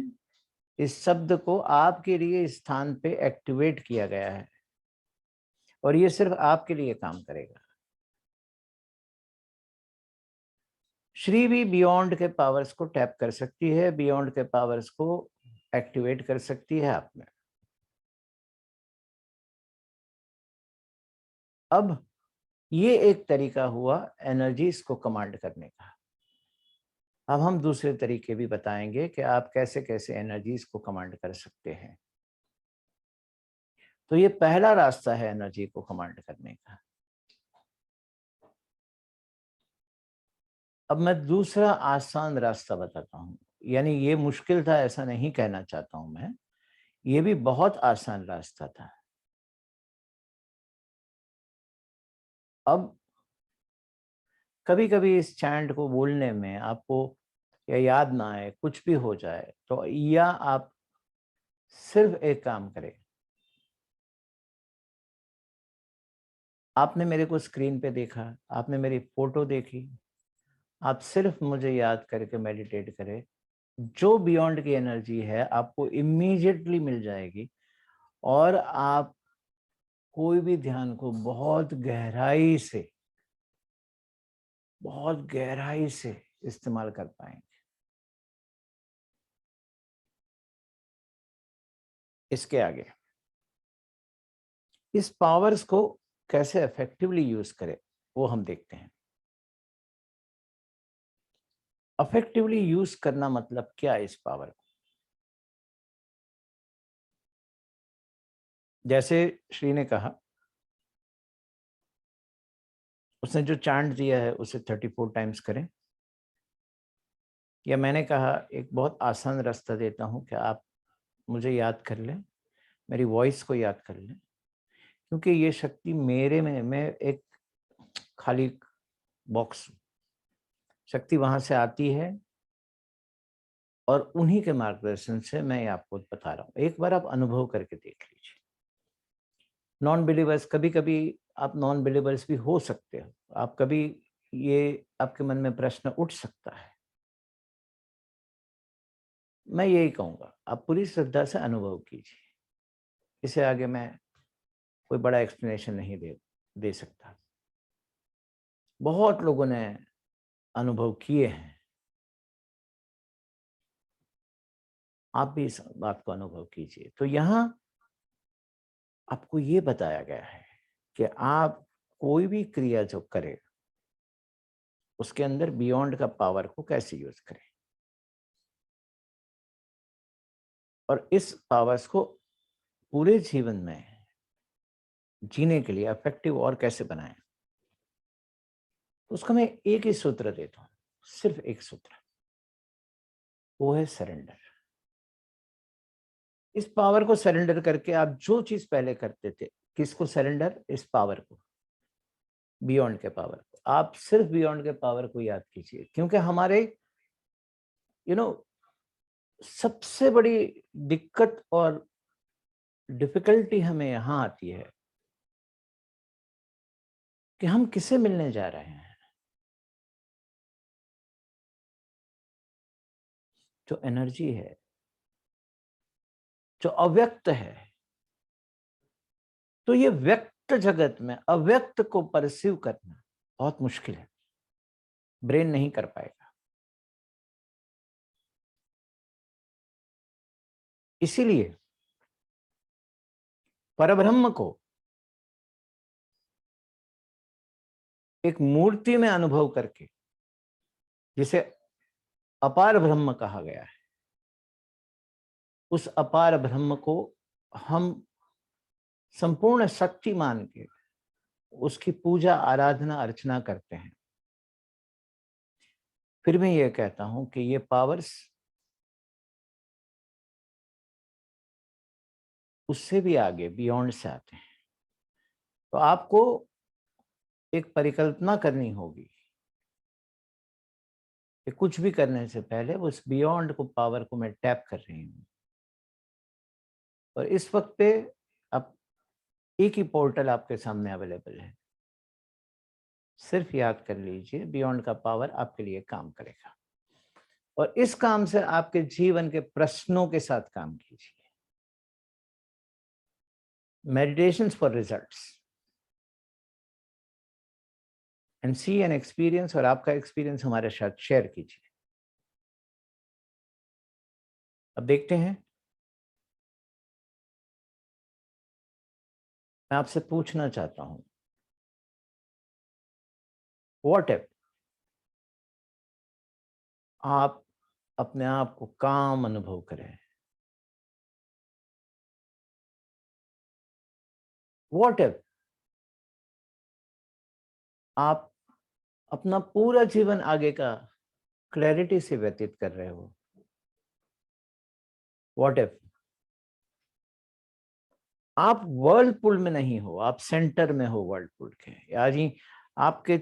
इस शब्द को आपके लिए इस स्थान पे एक्टिवेट किया गया है और ये सिर्फ आपके लिए काम करेगा. श्री भी बियॉन्ड के पावर्स को टैप कर सकती है, बियॉन्ड के पावर्स को एक्टिवेट कर सकती है आप में. अब ये एक तरीका हुआ एनर्जीज को कमांड करने का. अब हम दूसरे तरीके भी बताएंगे कि आप कैसे कैसे एनर्जीज को कमांड कर सकते हैं। तो ये पहला रास्ता है एनर्जी को कमांड करने का। अब मैं दूसरा आसान रास्ता बताता हूं, यानी ये मुश्किल था ऐसा नहीं कहना चाहता हूं मैं, ये भी बहुत आसान रास्ता था। अब कभी कभी इस चैंट को बोलने में आपको या याद ना आए, कुछ भी हो जाए, तो या आप सिर्फ एक काम करें, आपने मेरे को स्क्रीन पे देखा, आपने मेरी फोटो देखी, आप सिर्फ मुझे याद करके मेडिटेट करें, जो बियॉन्ड की एनर्जी है आपको इमीडिएटली मिल जाएगी, और आप कोई भी ध्यान को बहुत गहराई से इस्तेमाल कर पाएंगे। इसके आगे इस पावर्स को कैसे इफेक्टिवली यूज करें वो हम देखते हैं। इफेक्टिवली यूज करना मतलब क्या है इस पावर को? जैसे श्री ने कहा, उसने जो चांट दिया है उसे 34 टाइम्स करें, या मैंने कहा एक बहुत आसान रास्ता देता हूं कि आप मुझे याद कर लें, मेरी वॉइस को याद कर लें, क्योंकि ये शक्ति मेरे में, मैं एक खाली बॉक्स, शक्ति वहां से आती है और उन्हीं के मार्गदर्शन से मैं आपको बता रहा हूँ। एक बार आप अनुभव करके देख लीजिए। नॉन बिलीवर्स, कभी कभी आप नॉन बिलीवर्स भी हो सकते हो, आप कभी, ये आपके मन में प्रश्न उठ सकता है, मैं यही कहूंगा आप पूरी श्रद्धा से अनुभव कीजिए। इसे आगे मैं कोई बड़ा एक्सप्लेनेशन नहीं दे सकता। बहुत लोगों ने अनुभव किए हैं, आप भी इस बात को अनुभव कीजिए। तो यहाँ आपको ये बताया गया है कि आप कोई भी क्रिया जो करें उसके अंदर बियॉन्ड का पावर को कैसे यूज करें, और इस पावर्स को पूरे जीवन में जीने के लिए इफेक्टिव और कैसे बनाएं। तो उसका मैं एक ही सूत्र देता हूं, सिर्फ एक सूत्र, वो है सरेंडर। इस पावर को सरेंडर करके आप जो चीज पहले करते थे, किसको सरेंडर? इस पावर को, बियॉन्ड के पावर को। आप सिर्फ बियॉन्ड के पावर को याद कीजिए, क्योंकि हमारे सबसे बड़ी दिक्कत और डिफिकल्टी हमें यहां आती है कि हम किसे मिलने जा रहे हैं। जो एनर्जी है, जो अव्यक्त है, तो ये व्यक्त जगत में अव्यक्त को परसीव करना बहुत मुश्किल है, ब्रेन नहीं कर पाएगा। इसीलिए परब्रह्म को एक मूर्ति में अनुभव करके, जिसे अपार ब्रह्म कहा गया है, उस अपार ब्रह्म को हम संपूर्ण शक्ति मान के उसकी पूजा आराधना अर्चना करते हैं। फिर मैं ये कहता हूं कि ये पावर्स उससे भी आगे, बियॉन्ड से आते हैं। तो आपको एक परिकल्पना करनी होगी कि कुछ भी करने से पहले उस बियॉन्ड को, पावर को मैं टैप कर रही हूँ। और इस वक्त पे अब एक ही पोर्टल आपके सामने अवेलेबल है, सिर्फ याद कर लीजिए, बियॉन्ड का पावर आपके लिए काम करेगा। और इस काम से आपके जीवन के प्रश्नों के साथ काम कीजिए। Meditations for results and see and experience, और आपका एक्सपीरियंस हमारे साथ शेयर कीजिए। अब देखते हैं, मैं आपसे पूछना चाहता हूं, व्हाट इफ आप अपने आप को काम अनुभव करें। व्हाट इफ आप अपना पूरा जीवन आगे का क्लैरिटी से व्यतीत कर रहे हो? व्हाट इफ आप वर्लपुल में नहीं हो, आप सेंटर में हो वर्लपुल के, यानी आपके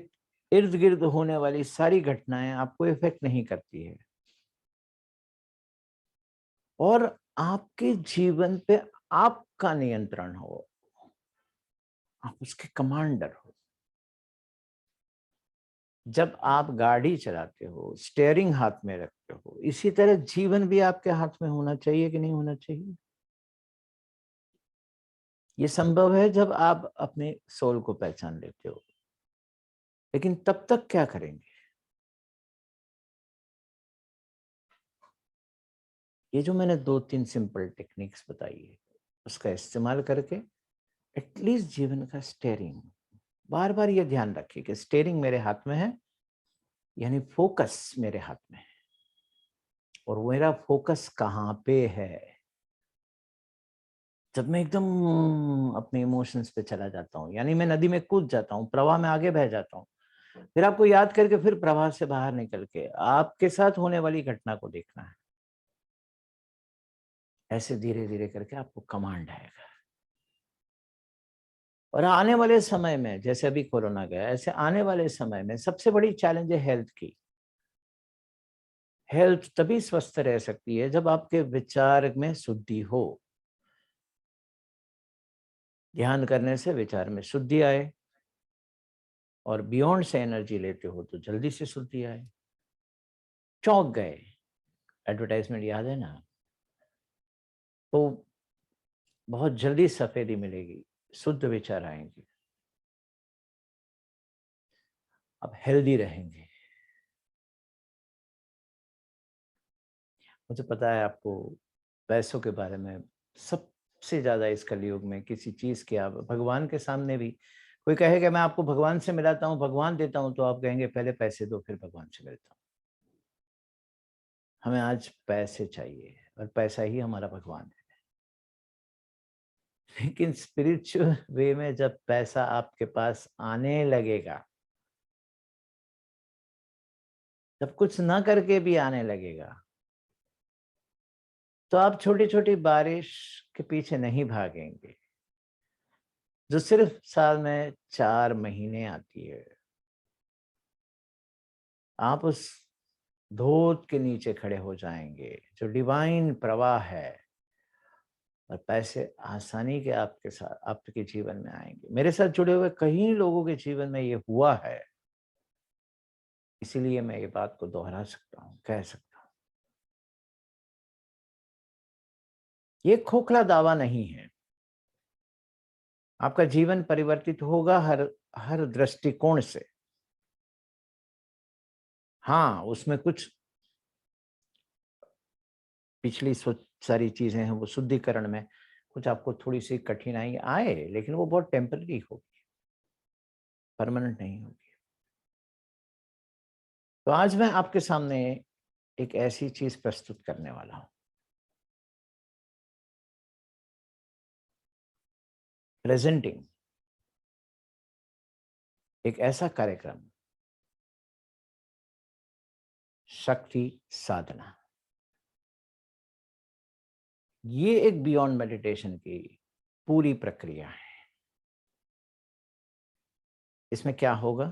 इर्द गिर्द होने वाली सारी घटनाएं आपको इफेक्ट नहीं करती है और आपके जीवन पे आपका नियंत्रण हो, आप उसके कमांडर हो। जब आप गाड़ी चलाते हो, स्टीयरिंग हाथ में रखते हो, इसी तरह जीवन भी आपके हाथ में होना चाहिए कि नहीं होना चाहिए? ये संभव है जब आप अपने सोल को पहचान लेते हो, लेकिन तब तक क्या करेंगे? ये जो मैंने 2-3 सिंपल टेक्निक्स बताई है, उसका इस्तेमाल करके एटलीस्ट जीवन का स्टीयरिंग, बार बार ये ध्यान रखिए कि स्टीयरिंग मेरे हाथ में है, यानी फोकस मेरे हाथ में है, और मेरा फोकस कहाँ पे है। जब मैं एकदम अपने इमोशंस पे चला जाता हूँ, यानी मैं नदी में कूद जाता हूँ, प्रवाह में आगे बह जाता हूँ, फिर आपको याद करके फिर प्रवाह से बाहर निकल के आपके साथ होने वाली घटना को देखना है। ऐसे धीरे धीरे करके आपको कमांड आएगा। और आने वाले समय में, जैसे अभी कोरोना गया, ऐसे आने वाले समय में सबसे बड़ी चैलेंज है हेल्थ की। हेल्थ तभी स्वस्थ रह सकती है जब आपके विचार में शुद्धि हो। ध्यान करने से विचार में शुद्धि आए, और बियॉन्ड से एनर्जी लेते हो तो जल्दी से शुद्धि आए। चौंक गए, एडवर्टाइजमेंट याद है ना? तो बहुत जल्दी सफेदी मिलेगी, शुद्ध विचार आएंगे, आप हेल्दी रहेंगे। मुझे पता है आपको पैसों के बारे में सबसे ज्यादा इस कलयुग में किसी चीज की, आप भगवान के सामने भी कोई कहेगा मैं आपको भगवान से मिलाता हूँ, भगवान देता हूँ, तो आप कहेंगे पहले पैसे दो फिर भगवान से मिलता हूँ। हमें आज पैसे चाहिए और पैसा ही हमारा भगवान है। लेकिन स्पिरिचुअल वे में जब पैसा आपके पास आने लगेगा, जब कुछ ना करके भी आने लगेगा, तो आप छोटी छोटी बारिश के पीछे नहीं भागेंगे जो सिर्फ साल में 4 महीने आती है। आप उस धोत के नीचे खड़े हो जाएंगे जो डिवाइन प्रवाह है, और पैसे आसानी के आपके साथ आपके जीवन में आएंगे। मेरे साथ जुड़े हुए कई लोगों के जीवन में ये हुआ है, इसीलिए मैं ये बात को दोहरा सकता हूँ, कह सकता हूँ। ये खोखला दावा नहीं है। आपका जीवन परिवर्तित होगा हर हर दृष्टिकोण से। हाँ, उसमें कुछ पिछली सारी चीजें हैं, वो शुद्धिकरण में कुछ आपको थोड़ी सी कठिनाई आए, लेकिन वो बहुत टेम्पररी होगी, परमानेंट नहीं होगी। तो आज मैं आपके सामने एक ऐसी चीज प्रस्तुत करने वाला हूं, प्रेजेंटिंग एक ऐसा कार्यक्रम, शक्ति साधना। ये एक बियॉन्ड मेडिटेशन की पूरी प्रक्रिया है। इसमें क्या होगा,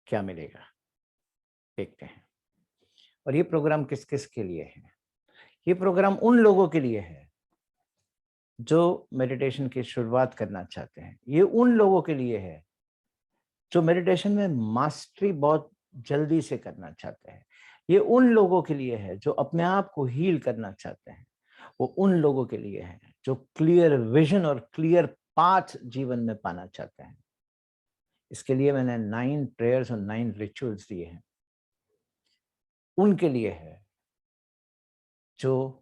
क्या मिलेगा, देखते हैं। और ये प्रोग्राम किस किस के लिए है? ये प्रोग्राम उन लोगों के लिए है जो मेडिटेशन की शुरुआत करना चाहते हैं। ये उन लोगों के लिए है जो मेडिटेशन में मास्टरी बहुत जल्दी से करना चाहते हैं। ये उन लोगों के लिए है जो अपने आप को हील करना चाहते हैं। वो उन लोगों के लिए है जो क्लियर विजन और क्लियर पाथ जीवन में पाना चाहते हैं। इसके लिए मैंने 9 प्रेयर्स और 9 रिचुअल्स दिए हैं। उनके लिए है जो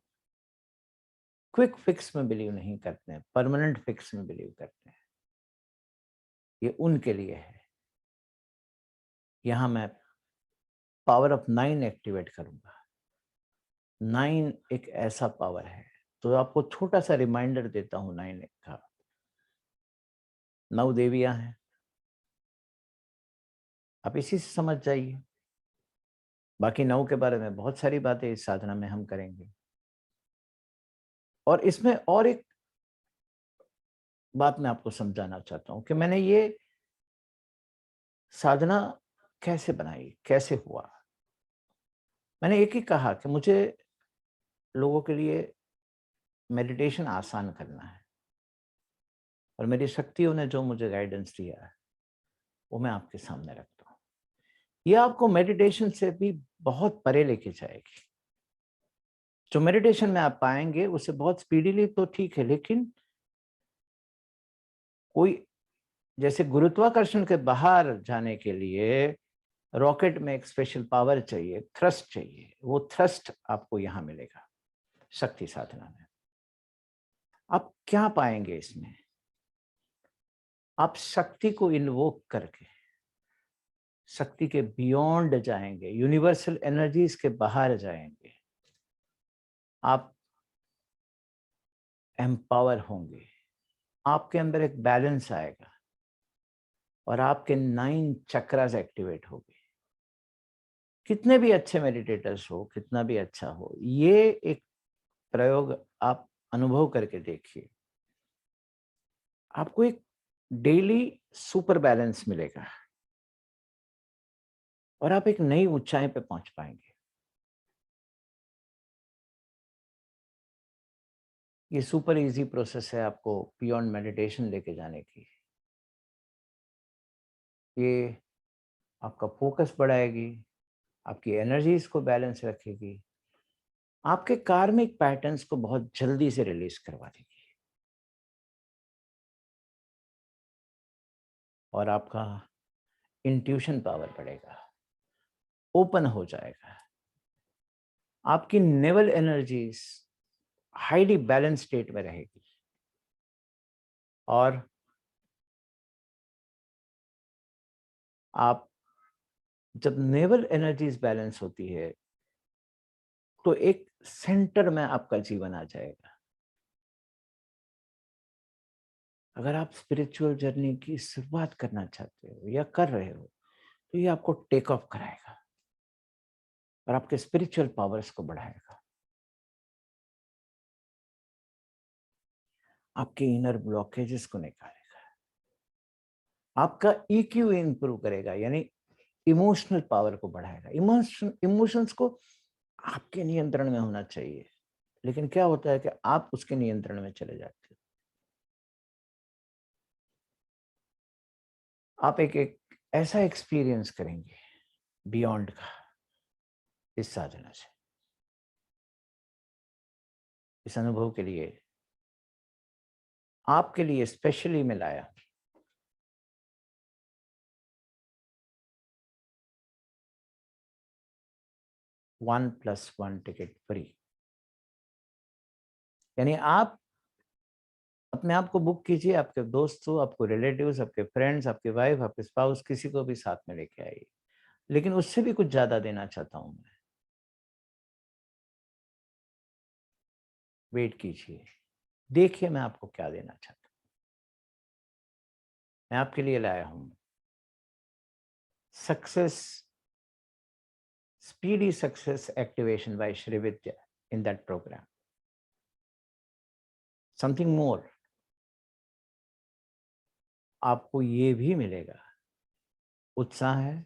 क्विक फिक्स में बिलीव नहीं करते हैं, परमानेंट फिक्स में बिलीव करते हैं। ये उनके लिए है। यहां मैं पावर ऑफ 9 एक्टिवेट करूंगा। 9 एक ऐसा पावर है, तो आपको छोटा सा रिमाइंडर देता हूं 9 का। 9 देवियां हैं, आप इसी से समझ जाइए। बाकी 9 के बारे में बहुत सारी बातें इस साधना में हम करेंगे। और इसमें और एक बात मैं आपको समझाना चाहता हूं कि मैंने ये साधना कैसे बनाई, कैसे हुआ। मैंने एक ही कहा कि मुझे लोगों के लिए मेडिटेशन आसान करना है, और मेरी शक्तियों ने जो मुझे गाइडेंस दिया है वो मैं आपके सामने रखता हूँ। ये आपको मेडिटेशन से भी बहुत परे लेके जाएगी। जो मेडिटेशन में आप पाएंगे उससे बहुत स्पीडीली तो ठीक है, लेकिन कोई जैसे गुरुत्वाकर्षण के बाहर जाने के लिए रॉकेट में एक स्पेशल पावर चाहिए, थ्रस्ट चाहिए, वो थ्रस्ट आपको यहां मिलेगा शक्ति साधना में। आप क्या पाएंगे इसमें? आप शक्ति को इन्वोक करके शक्ति के बियॉन्ड जाएंगे, यूनिवर्सल एनर्जीज के बाहर जाएंगे। आप एम्पावर होंगे, आपके अंदर एक बैलेंस आएगा और आपके 9 चक्रास एक्टिवेट होंगे। कितने भी अच्छे मेडिटेटर्स हो, कितना भी अच्छा हो, ये एक प्रयोग आप अनुभव करके देखिए। आपको एक डेली सुपर बैलेंस मिलेगा और आप एक नई ऊंचाई पे पहुंच पाएंगे। ये सुपर इजी प्रोसेस है आपको बियॉन्ड मेडिटेशन लेके जाने की। ये आपका फोकस बढ़ाएगी, आपकी एनर्जीज को बैलेंस रखेगी, आपके कार्मिक पैटर्न्स को बहुत जल्दी से रिलीज करवा देगी, और आपका इंट्यूशन पावर बढ़ेगा, ओपन हो जाएगा। आपकी naval energies highly balance state में रहेगी, और आप जब नेवल एनर्जीज बैलेंस होती है तो एक सेंटर में आपका जीवन आ जाएगा। अगर आप स्पिरिचुअल जर्नी की शुरुआत करना चाहते हो या कर रहे हो तो ये आपको टेक ऑफ कराएगा और आपके स्पिरिचुअल पावर्स को बढ़ाएगा, आपके इनर ब्लॉकेजेस को निकालेगा, आपका ईक्यू इंप्रूव करेगा, यानी इमोशनल पावर को बढ़ाएगा। इमोशंस को आपके नियंत्रण में होना चाहिए, लेकिन क्या होता है कि आप उसके नियंत्रण में चले जाते हो। आप एक ऐसा एक्सपीरियंस करेंगे बियॉन्ड का इस साधना से। इस अनुभव के लिए आपके लिए स्पेशली मैं लाया 1+1 टिकट फ्री। यानी आप अपने आप को बुक कीजिए, आपके दोस्तों, आपको रिलेटिव्स, आपके फ्रेंड्स, आपके वाइफ, आपके स्पाउस, किसी को भी साथ में लेके आइए। लेकिन उससे भी कुछ ज्यादा देना चाहता हूं मैं। वेट कीजिए, देखिए मैं आपको क्या देना चाहता हूं। मैं आपके लिए लाया हूं success, speedy success activation by Shri Vidya in that program. Something more, आपको ये भी मिलेगा। उत्साह है,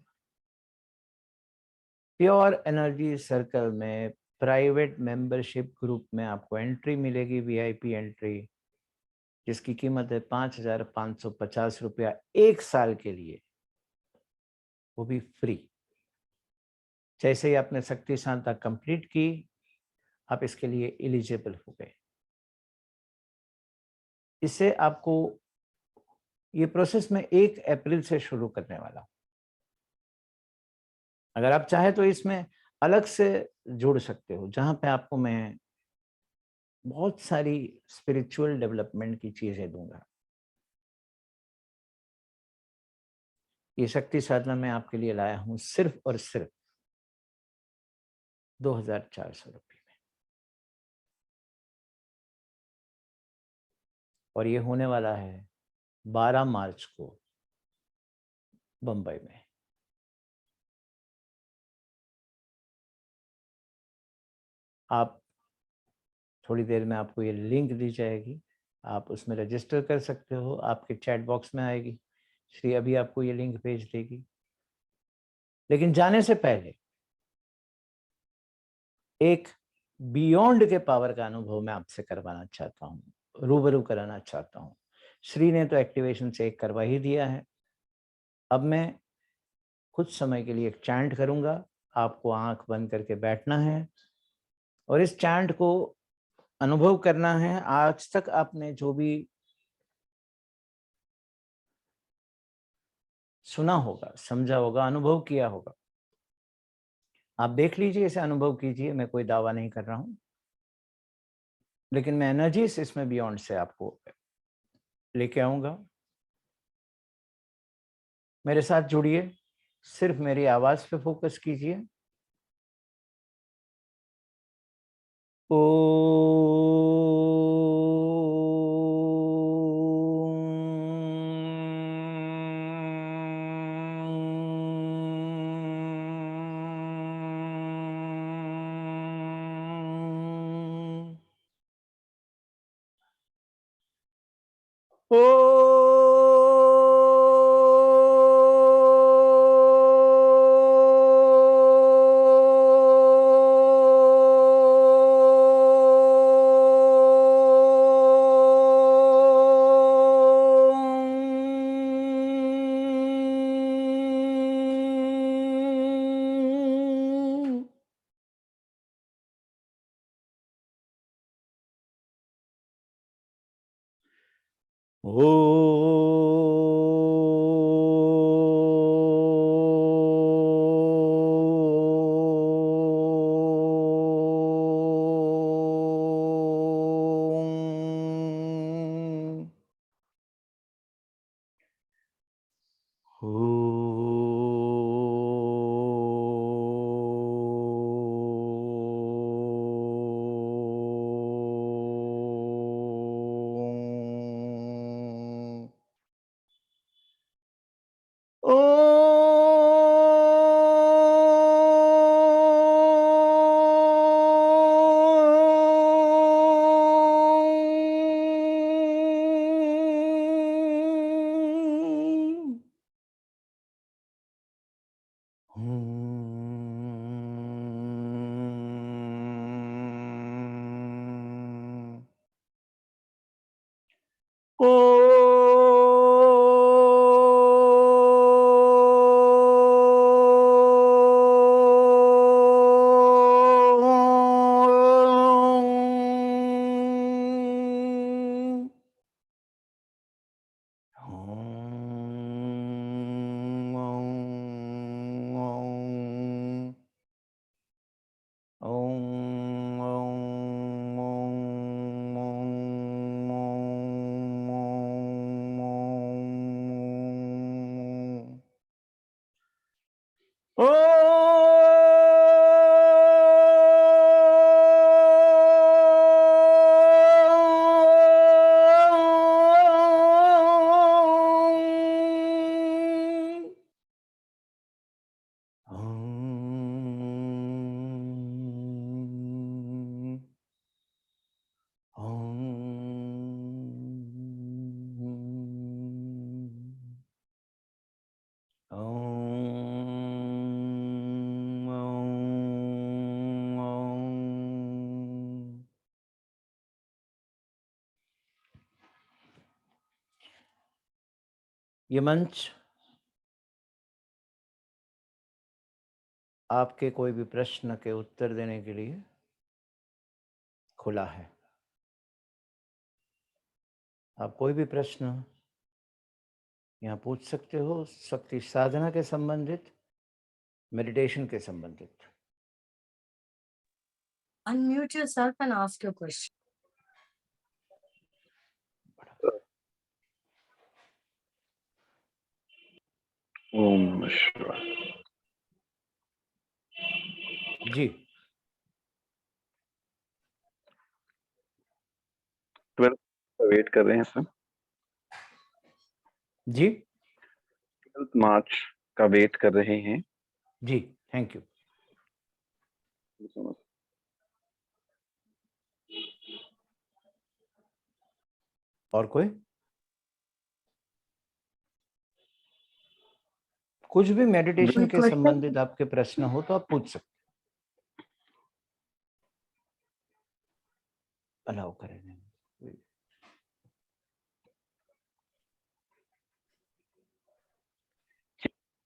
प्योर एनर्जी सर्कल में प्राइवेट मेंबरशिप ग्रुप में आपको एंट्री मिलेगी, वीआईपी एंट्री, जिसकी कीमत है 5,550 रुपया 1 साल के लिए, वो भी फ्री। जैसे ही आपने शक्ति साधना कंप्लीट की, आप इसके लिए एलिजिबल हो गए। इससे आपको ये प्रोसेस में 1 अप्रैल से शुरू करने वाला हूं। अगर आप चाहे तो इसमें अलग से जुड़ सकते हो, जहां पे आपको मैं बहुत सारी स्पिरिचुअल डेवलपमेंट की चीजें दूंगा। ये शक्ति साधना मैं आपके लिए लाया हूं सिर्फ और सिर्फ 2,400 रुपये में। और ये होने वाला है 12 मार्च को बंबई में। आप थोड़ी देर में आपको ये लिंक दी जाएगी, आप उसमें रजिस्टर कर सकते हो, आपके चैट बॉक्स में आएगी, श्री अभी आपको ये लिंक भेज देगी। लेकिन जाने से पहले एक बियॉन्ड के पावर का अनुभव मैं आपसे करवाना चाहता हूँ, रूबरू कराना चाहता हूँ। श्री ने तो एक्टिवेशन से एक करवा ही दिया है। अब मैं कुछ समय के लिए एक चैंट करूंगा, आपको आंख बंद करके बैठना है और इस चैंट को अनुभव करना है। आज तक आपने जो भी सुना होगा, समझा होगा, अनुभव किया होगा, आप देख लीजिए, इसे अनुभव कीजिए। मैं कोई दावा नहीं कर रहा हूं, लेकिन मैं एनर्जीज इसमें बियॉन्ड से आपको लेके आऊंगा। मेरे साथ जुड़िए, सिर्फ मेरी आवाज पे फोकस कीजिए। ओ ये मंच आपके कोई भी प्रश्न के उत्तर देने के लिए खुला है। आप कोई भी प्रश्न यहाँ पूछ सकते हो, शक्ति साधना के संबंधित, मेडिटेशन के संबंधित। Unmute yourself and ask your question. ओम नमः शिवाय। जी वेट कर रहे हैं सर। जी 12 मार्च का वेट कर रहे हैं। जी, थैंक यू। और कोई कुछ भी मेडिटेशन कोई के question? संबंधित आपके प्रश्न हो तो आप पूछ सकते, अलाउ करेंगे।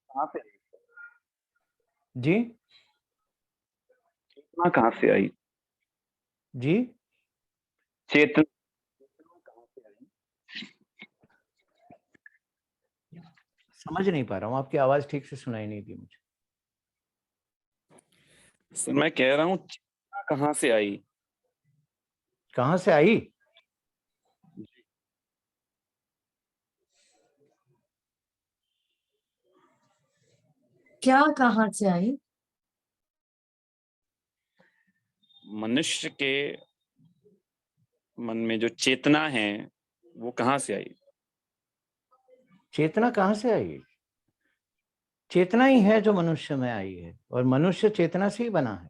कहाँ से आई? जी चेतना कहाँ से आई? जी, चेतना कहाँ से आई? समझ नहीं पा रहा हूँ, आपकी आवाज ठीक से सुनाई नहीं दी मुझे। सर मैं कह रहा हूँ चेतना कहाँ से आई? कहाँ से आई? क्या कहाँ से आई? मनुष्य के मन में जो चेतना है वो कहाँ से आई? चेतना कहाँ से आई? चेतना ही है जो मनुष्य में आई है, और मनुष्य चेतना से ही बना है।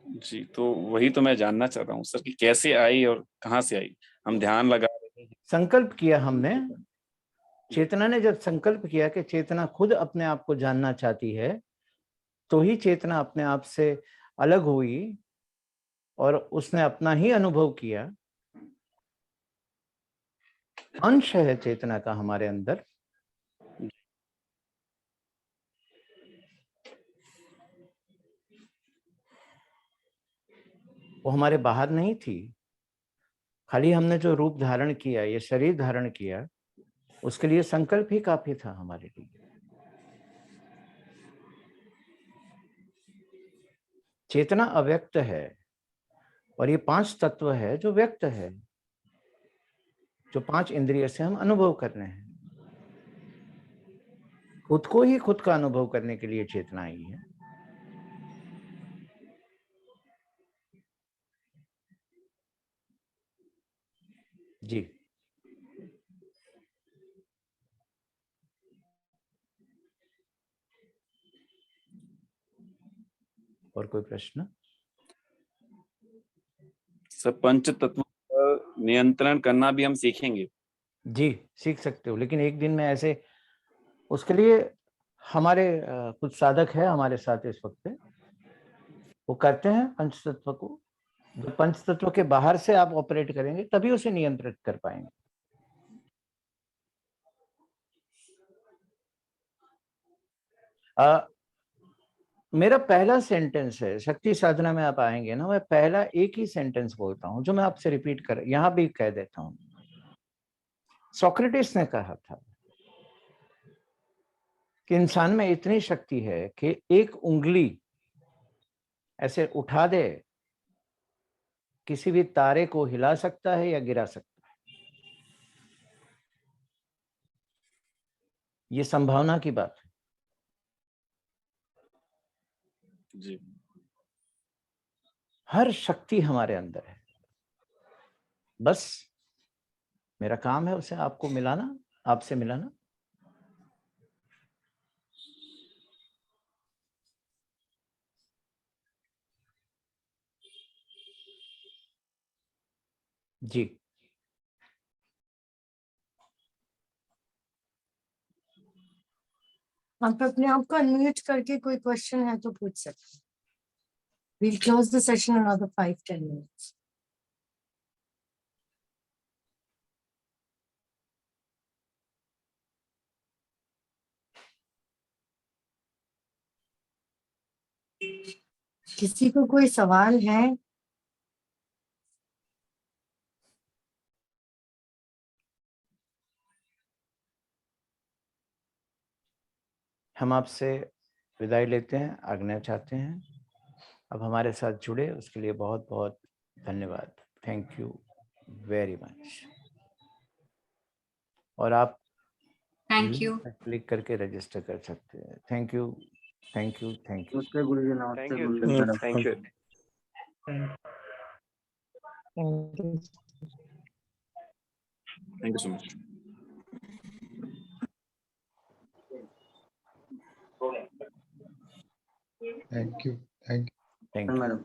जी, तो वही तो मैं जानना चाह रहा हूँ सर कि कैसे आई और कहाँ से आई। हम ध्यान लगा रहे हैं। संकल्प किया हमने, चेतना ने जब संकल्प किया कि चेतना खुद अपने आप को जानना चाहती है, तो ही चेतना अपने आप से अलग हुई और उसने अपना ही अनुभव किया। अंश है चेतना का हमारे अंदर, वो हमारे बाहर नहीं थी। खाली हमने जो रूप धारण किया, ये शरीर धारण किया, उसके लिए संकल्प ही काफी था हमारे लिए। चेतना अव्यक्त है और ये 5 तत्व है जो व्यक्त है, जो 5 इंद्रिय से हम अनुभव कर रहे हैं। खुद को ही खुद का अनुभव करने के लिए चेतना आई है। जी, और कोई प्रश्न? सर पंच तत्व पर नियंत्रण करना भी हम सीखेंगे। जी, सीख सकते हो, लेकिन एक दिन में ऐसे, उसके लिए हमारे कुछ साधक है हमारे साथ इस वक्त पे, वो करते हैं पंच तत्व को। जो पंच तत्व के बाहर से आप ऑपरेट करेंगे तभी उसे नियंत्रित कर पाएंगे। मेरा पहला सेंटेंस है, शक्ति साधना में आप आएंगे ना, मैं पहला एक ही सेंटेंस बोलता हूं जो मैं आपसे रिपीट कर यहां भी कह देता हूं। सोक्रेटिस ने कहा था कि इंसान में इतनी शक्ति है कि एक उंगली ऐसे उठा दे, किसी भी तारे को हिला सकता है या गिरा सकता है। ये संभावना की बात है। जी, हर शक्ति हमारे अंदर है, बस मेरा काम है उसे आपको मिलाना, आपसे मिलाना। जी, आप अपने आप को अनम्यूट करके कोई क्वेश्चन है तो पूछ सकते हैं। We'll close the session in another 5-10 minutes. किसी को कोई सवाल है? हम आपसे विदाई लेते हैं, आज्ञा चाहते हैं। अब हमारे साथ जुड़े उसके लिए बहुत बहुत धन्यवाद। Thank you very much. और आप Thank you. क्लिक करके रजिस्टर कर सकते हैं। Thank you, thank you, thank you. नमस्ते गुरुजी, नमस्ते गुरुजी। Thank you. Thank you. Thank you so much. Thank you. Thank you. Thank you. Madam.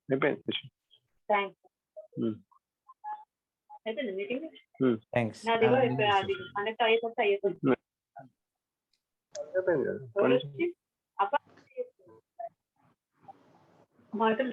అయిపోయింది. Thanks Hmm. అయితే మీటింగ్ Thanks. నా దగ్గర అది కనెక్ట్ అయ్యేసరికి అయిపోతుంది అయిపోయింది కదా. అప్ప మాటలు